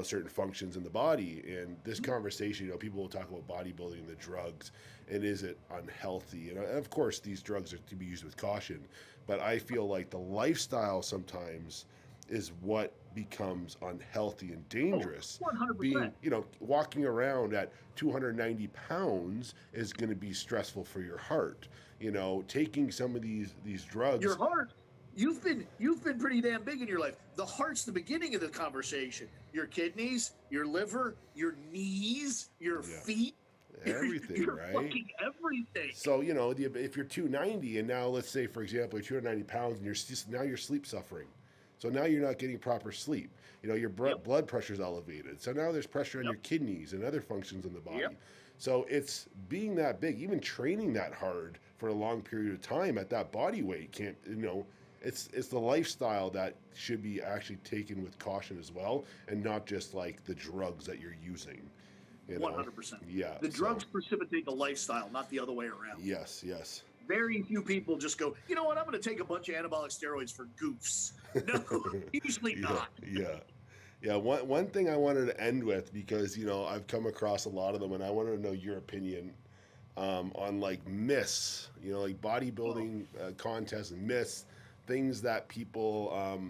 Speaker 1: certain functions in the body. And this conversation, people will talk about bodybuilding and the drugs and is it unhealthy? And of course, these drugs are to be used with caution, but I feel like the lifestyle sometimes is what becomes unhealthy and dangerous.
Speaker 2: 100%.
Speaker 1: Being, walking around at 290 pounds is going to be stressful for your heart. Taking some of these drugs.
Speaker 2: Your heart, you've been pretty damn big in your life. The heart's the beginning of the conversation. Your kidneys, your liver, your knees, your feet,
Speaker 1: everything,
Speaker 2: your
Speaker 1: right?
Speaker 2: fucking everything.
Speaker 1: So if you're 290 and now let's say for example you're 290 pounds and now you're sleep suffering, so now you're not getting proper sleep. Your blood pressure is elevated, so now there's pressure on your kidneys and other functions in the body. So it's being that big, even training that hard for a long period of time at that body weight can't. It's the lifestyle that should be actually taken with caution as well, and not just like the drugs that you're using.
Speaker 2: 100%.
Speaker 1: Yeah.
Speaker 2: The drugs precipitate the lifestyle, not the other way around.
Speaker 1: Yes, yes.
Speaker 2: Very few people just go, you know what, I'm going to take a bunch of anabolic steroids for goofs. No, usually not.
Speaker 1: Yeah. One thing I wanted to end with, because I've come across a lot of them, and I wanted to know your opinion on like myths. Like bodybuilding contests and myths, things that people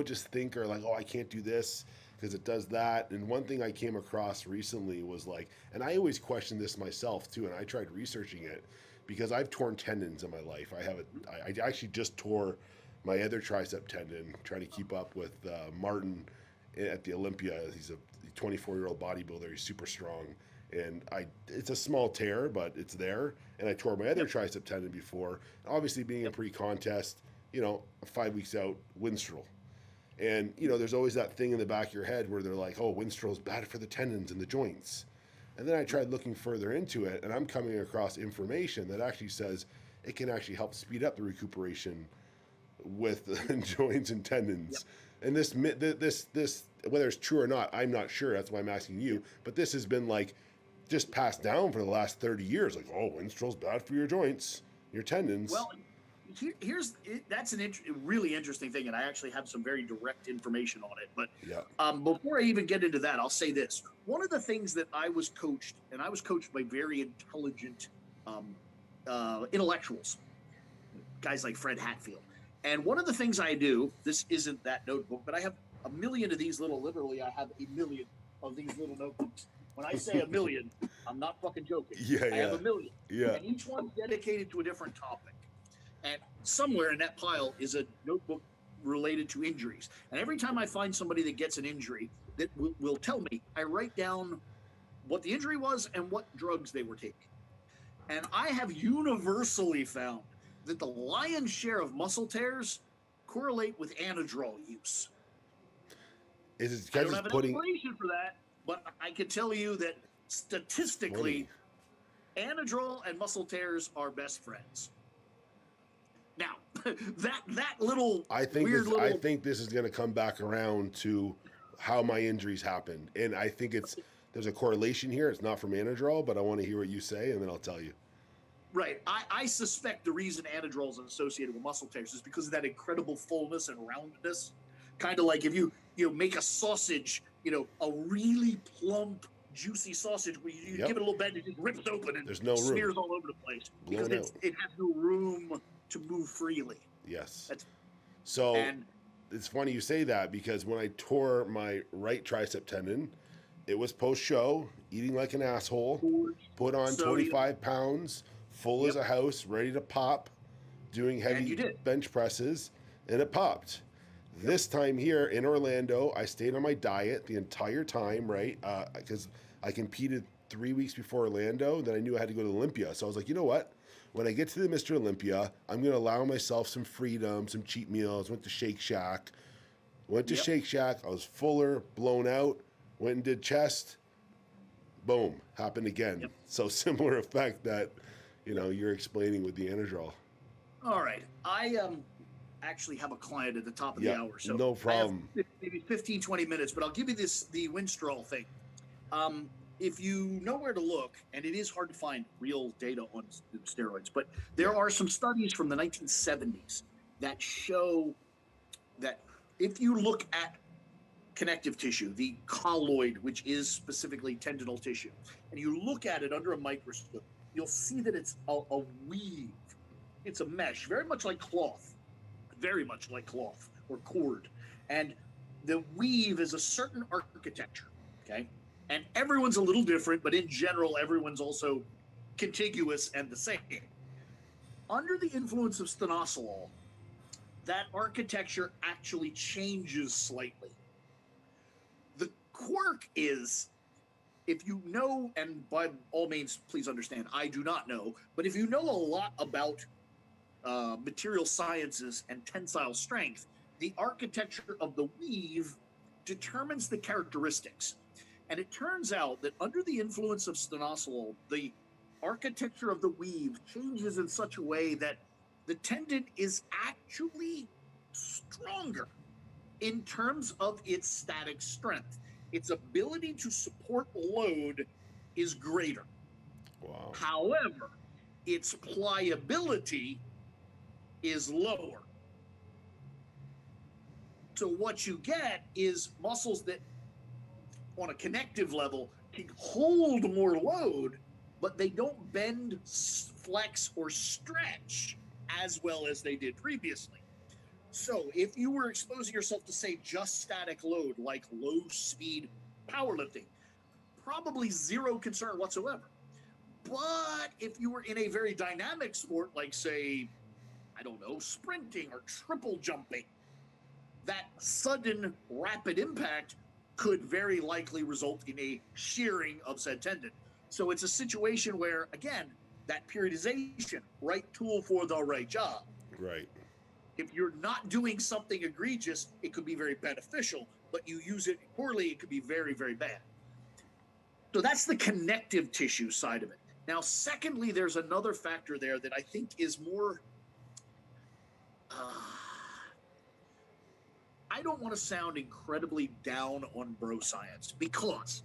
Speaker 1: just think are like, oh, I can't do this because it does that. And one thing I came across recently was like, and I always question this myself too, and I tried researching it because I've torn tendons in my life. I actually just tore my other tricep tendon trying to keep up with Martin at the Olympia. He's a 24-year-old bodybuilder. He's super strong. And it's a small tear, but it's there. And I tore my other tricep tendon before. Obviously being a pre-contest, 5 weeks out, Winstrol. And, there's always that thing in the back of your head where they're like, oh, Winstrol's bad for the tendons and the joints. And then I tried looking further into it, and I'm coming across information that actually says it can actually help speed up the recuperation with the joints and tendons. And this, whether it's true or not, I'm not sure. That's why I'm asking you. But this has been like just passed down for the last 30 years. Like, oh, Winstrol's bad for your joints, your tendons.
Speaker 2: Well, that's a really interesting thing, and I actually have some very direct information on it. But before I even get into that, I'll say this. One of the things that I was coached by very intelligent intellectuals, guys like Fred Hatfield. And one of the things I do, this isn't that notebook, but I have a million of these literally I have a million of these little notebooks. When I say a million, I'm not fucking joking. I have a million. And each one's dedicated to a different topic. And somewhere in that pile is a notebook related to injuries. And every time I find somebody that gets an injury that will tell me, I write down what the injury was and what drugs they were taking. And I have universally found that the lion's share of muscle tears correlate with Anadrol use. I don't have an explanation for that, but I can tell you that statistically, Anadrol and muscle tears are best friends. Now, that little
Speaker 1: I think this is going to come back around to how my injuries happened, and I think there's a correlation here. It's not from Anadrol, but I want to hear what you say, and then I'll tell you.
Speaker 2: Right. I suspect the reason Anadrol is associated with muscle tears is because of that incredible fullness and roundness. Kind of like if you make a sausage, a really plump, juicy sausage, where you give it a little bend, it just rips open and
Speaker 1: there's no room.
Speaker 2: Smears all over the place because it has no room to move freely.
Speaker 1: Yes. It's funny you say that, because when I tore my right tricep tendon, it was post-show, eating like an asshole, put on 25 pounds, full as a house, ready to pop, doing heavy bench presses, and it popped. This time here in Orlando, I stayed on my diet the entire time, right? Because I competed 3 weeks before Orlando, then I knew I had to go to Olympia. So I was like, you know what? When I get to the Mr. Olympia, I'm going to allow myself some freedom, some cheat meals. Went to Shake Shack. Shake Shack. I was fuller, blown out. Went and did chest. Boom. Happened again. Yep. So similar effect that, you're explaining with the Anadrol.
Speaker 2: All right. I actually have a client at the top of the hour. So
Speaker 1: no problem.
Speaker 2: I have maybe 15, 20 minutes, but I'll give you the Winstrol thing. If you know where to look, and it is hard to find real data on steroids, but there are some studies from the 1970s that show that if you look at connective tissue, the colloid, which is specifically tendinal tissue, and you look at it under a microscope, you'll see that it's a weave. It's a mesh, very much like cloth or cord. And the weave is a certain architecture, okay? And everyone's a little different, but in general, everyone's also contiguous and the same. Under the influence of stenosolol, that architecture actually changes slightly. The quirk is, if you know, and by all means, please understand, I do not know, but if you know a lot about material sciences and tensile strength, the architecture of the weave determines the characteristics. And it turns out that under the influence of stenosolol, the architecture of the weave changes in such a way that the tendon is actually stronger in terms of its static strength. Its ability to support load is greater.
Speaker 1: Wow.
Speaker 2: However, its pliability is lower. So what you get is muscles that, on a connective level, can hold more load, but they don't bend, flex, or stretch as well as they did previously. So if you were exposing yourself to, say, just static load, like low-speed powerlifting, probably zero concern whatsoever. But if you were in a very dynamic sport, like, say, I don't know, sprinting or triple jumping, that sudden rapid impact could very likely result in a shearing of said tendon. So it's a situation where, again, that periodization, right tool for the right job.
Speaker 1: Right.
Speaker 2: If you're not doing something egregious, it could be very beneficial, but you use it poorly, it could be very, very bad. So that's the connective tissue side of it. Now, secondly, there's another factor there that I think is more, I don't want to sound incredibly down on bro science, because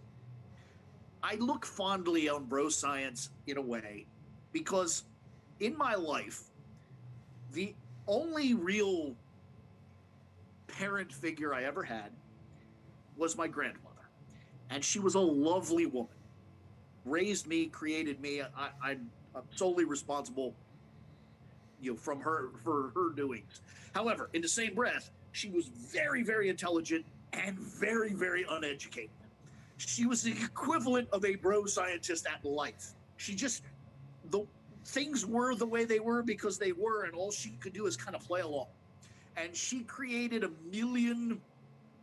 Speaker 2: I look fondly on bro science in a way, because in my life, the only real parent figure I ever had was my grandmother. And she was a lovely woman. Raised me, created me. I'm solely responsible, from her for her doings. However, in the same breath, she was very, very intelligent and very, very uneducated. She was the equivalent of a bro scientist at life. The things were the way they were because they were, and all she could do is kind of play along. And she created a million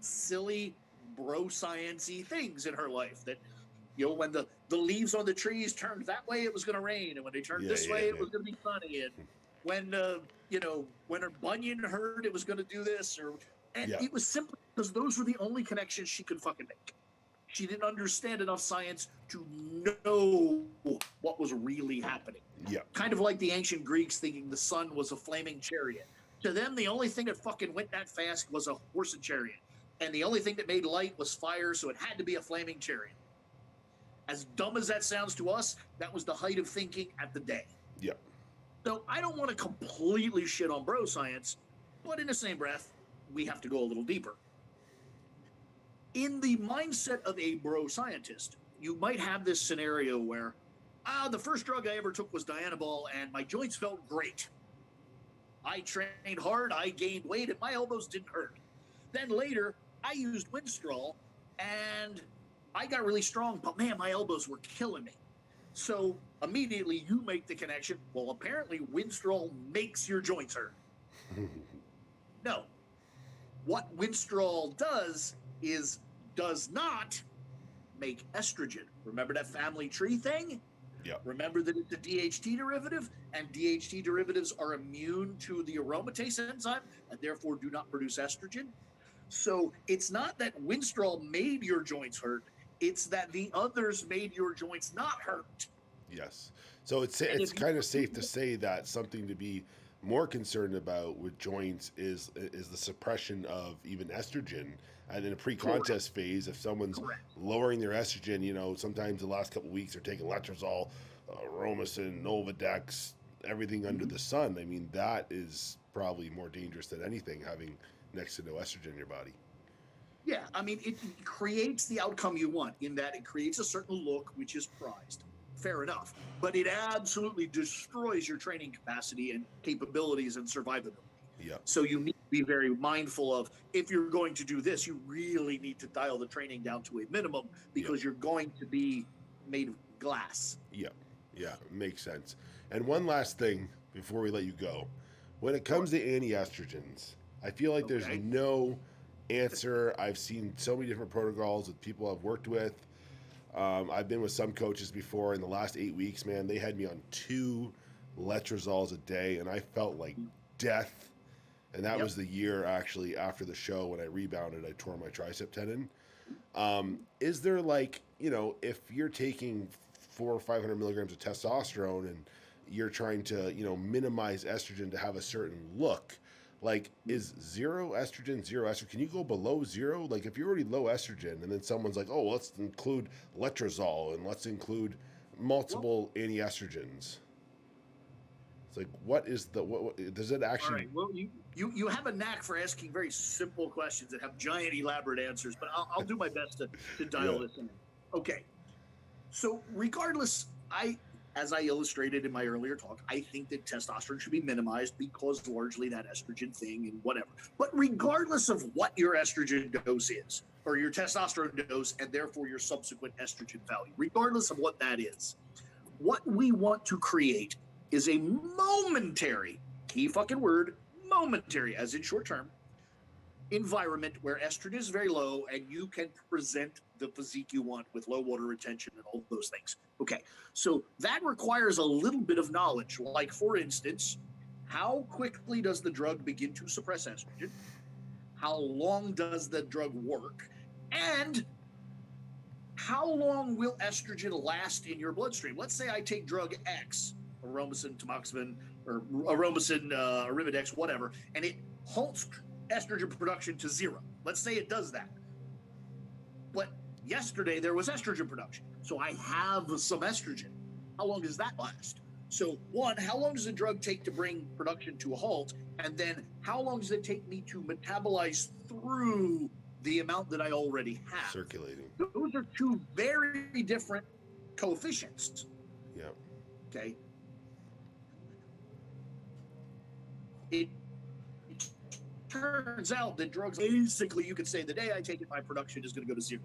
Speaker 2: silly bro science-y things in her life that, when the leaves on the trees turned that way, it was going to rain, and when they turned this way, it was going to be sunny, and when when her bunion hurt, it was going to do this, it was simply because those were the only connections she could fucking make. She didn't understand enough science to know what was really happening.
Speaker 1: Yeah.
Speaker 2: Kind of like the ancient Greeks thinking the sun was a flaming chariot. To them, the only thing that fucking went that fast was a horse and chariot. And the only thing that made light was fire, so it had to be a flaming chariot. As dumb as that sounds to us, that was the height of thinking at the day.
Speaker 1: Yep.
Speaker 2: So I don't want to completely shit on bro science, but in the same breath, we have to go a little deeper. In the mindset of a bro scientist, you might have this scenario where, the first drug I ever took was Dianabol, and my joints felt great. I trained hard, I gained weight, and my elbows didn't hurt. Then later, I used Winstrol, and I got really strong, but man, my elbows were killing me. So immediately you make the connection, well, apparently Winstrol makes your joints hurt. No. What Winstrol does not make estrogen. Remember that family tree thing?
Speaker 1: Yep.
Speaker 2: Remember that it's a DHT derivative, and DHT derivatives are immune to the aromatase enzyme and therefore do not produce estrogen. So it's not that Winstrol made your joints hurt, it's that the others made your joints not hurt.
Speaker 1: Yes. So it's kind of safe to say that something to be more concerned about with joints is the suppression of even estrogen. And in a pre-contest phase, if someone's lowering their estrogen, sometimes the last couple of weeks they're taking letrozole, Romacin, Novadex, everything under the sun. I mean, that is probably more dangerous than anything, having next to no estrogen in your body.
Speaker 2: Yeah, I mean, it creates the outcome you want in that it creates a certain look which is prized. Fair enough. But it absolutely destroys your training capacity and capabilities and survivability.
Speaker 1: Yeah.
Speaker 2: So you need to be very mindful of, if you're going to do this, you really need to dial the training down to a minimum, because you're going to be made of glass.
Speaker 1: Yeah. Yeah, makes sense. And one last thing before we let you go. When it comes to anti-estrogens, I feel like there's
Speaker 2: Okay.
Speaker 1: no answer. I've seen so many different protocols with people I've worked with. I've been with some coaches before. In the last 8 weeks, man, they had me on 2 letrozols a day, and I felt like death. And that
Speaker 2: Yep.
Speaker 1: was the year actually after the show when I rebounded, I tore my tricep tendon. Is there like, if you're taking 400 or 500 milligrams of testosterone and you're trying to, minimize estrogen to have a certain look, like is zero estrogen, zero estrogen? Can you go below zero? Like if you're already low estrogen and then someone's like, oh, let's include letrozole and let's include
Speaker 2: Well,
Speaker 1: multiple anti-estrogens. It's like, what does it
Speaker 2: all
Speaker 1: actually?
Speaker 2: right. Well, you have a knack for asking very simple questions that have giant elaborate answers, but I'll do my best to dial
Speaker 1: Yeah.
Speaker 2: this in. Okay. So regardless, as I illustrated in my earlier talk, I think that testosterone should be minimized because largely that estrogen thing and whatever. But regardless of what your estrogen dose is, or your testosterone dose, and therefore your subsequent estrogen value, regardless of what that is, what we want to create is a momentary, key fucking word, momentary, as in short term, environment where estrogen is very low and you can present the physique you want with low water retention and all those things. Okay, so that requires a little bit of knowledge. Like, for instance, how quickly does the drug begin to suppress estrogen? How long does the drug work? And how long will estrogen last in your bloodstream? Let's say I take drug X, aromasin, tamoxifen, or aromasin, arimidex, whatever, and it halts estrogen production to 0. Let's say it does that. But yesterday there was estrogen production. So I have some estrogen. How long does that last? So, one, how long does the drug take to bring production to a halt? And then how long does it take me to metabolize through the amount that I already have?
Speaker 1: Circulating.
Speaker 2: Those are two very different coefficients.
Speaker 1: Yeah.
Speaker 2: Okay. It turns out that drugs, basically, you could say the day I take it, my production is going to go to 0.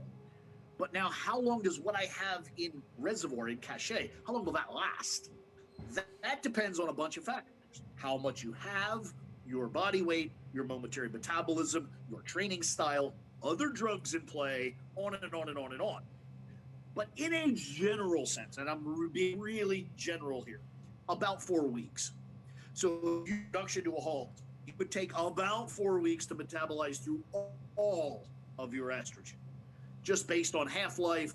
Speaker 2: But now, how long does what I have in reservoir, in cache, how long will that last? That depends on a bunch of factors. How much you have, your body weight, your momentary metabolism, your training style, other drugs in play, on and on and on and on. But in a general sense, and I'm being really general here, about 4 weeks. So production to a halt, it would take about 4 weeks to metabolize through all of your estrogen, just based on half-life,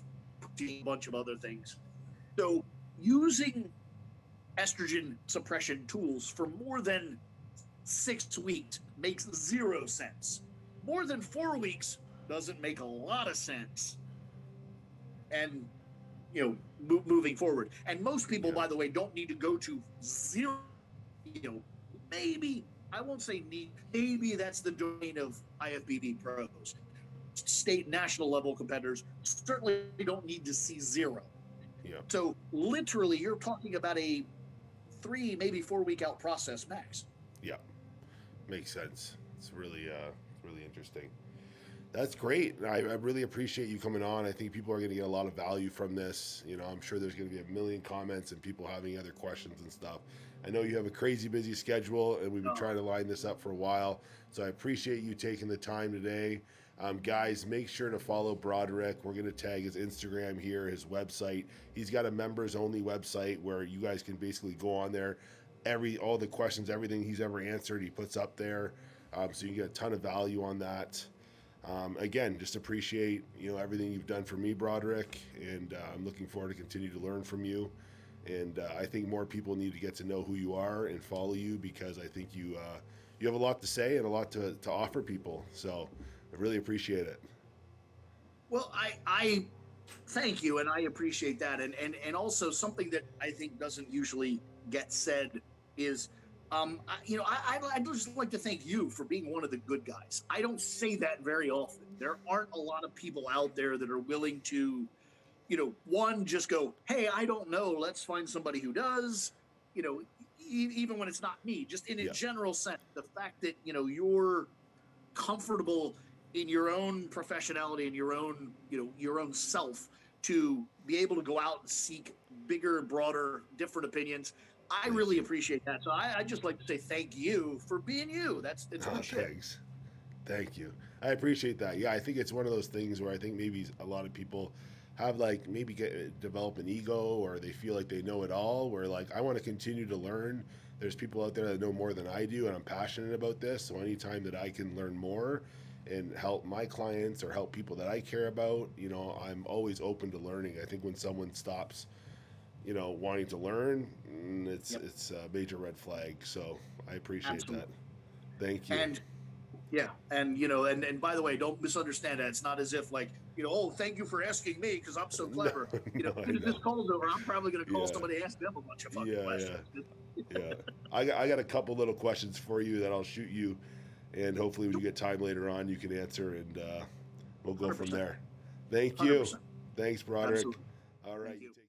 Speaker 2: a bunch of other things. So using estrogen suppression tools for more than 6 weeks makes 0 sense. More than 4 weeks doesn't make a lot of sense. And, moving forward. And most people, by the way, don't need to go to 0. Maybe, I won't say need, maybe that's the domain of IFBB pros. State, national level competitors certainly don't need to see 0.
Speaker 1: Yeah.
Speaker 2: So literally, you're talking about a 3, maybe 4 week out process max.
Speaker 1: Yeah. Makes sense. It's really interesting. That's great. I really appreciate you coming on. I think people are going to get a lot of value from this. I'm sure there's going to be a million comments and people having other questions and stuff. I know you have a crazy busy schedule, and we've been trying to line this up for a while. So I appreciate you taking the time today. Guys, make sure to follow Broderick. We're going to tag his Instagram here, his website. He's got a members-only website where you guys can basically go on there. All the questions, everything he's ever answered, he puts up there. So you can get a ton of value on that. Again, just appreciate everything you've done for me, Broderick, and I'm looking forward to continue to learn from you. And I think more people need to get to know who you are and follow you, because I think you have a lot to say and a lot to offer people. So I really appreciate it.
Speaker 2: Well, I thank you, and I appreciate that. And also something that I think doesn't usually get said is, I'd just like to thank you for being one of the good guys. I don't say that very often. There aren't a lot of people out there that are willing to, one, just go, hey, I don't know, let's find somebody who does, even when it's not me, just in a general sense, the fact that, you're comfortable in your own professionality and your own self to be able to go out and seek bigger, broader, different opinions. I really appreciate that. So I just like to say thank you for being you. It's good shit.
Speaker 1: Thanks. Thank you. I appreciate that. Yeah, I think it's one of those things where I think maybe a lot of people have like maybe develop an ego, or they feel like they know it all, where like I want to continue to learn. There's people out there that know more than I do, and I'm passionate about this. So anytime that I can learn more and help my clients or help people that I care about, I'm always open to learning. I think when someone stops, wanting to learn, it's a major red flag. So I appreciate
Speaker 2: Absolutely.
Speaker 1: that. Thank you.
Speaker 2: And yeah, and and by the way, don't misunderstand that. It's not as if like, oh, thank you for asking me because I'm so clever.
Speaker 1: No,
Speaker 2: As soon as this call's over, I'm probably going to call
Speaker 1: Yeah.
Speaker 2: somebody and ask them a bunch of fucking questions.
Speaker 1: Yeah. I got a couple little questions for you that I'll shoot you, and hopefully when you get time later on, you can answer, and we'll go from
Speaker 2: 100%.
Speaker 1: there. Thank you.
Speaker 2: 100%.
Speaker 1: Thanks, Broderick.
Speaker 2: Absolutely.
Speaker 1: All right.
Speaker 2: Thank you.
Speaker 1: Take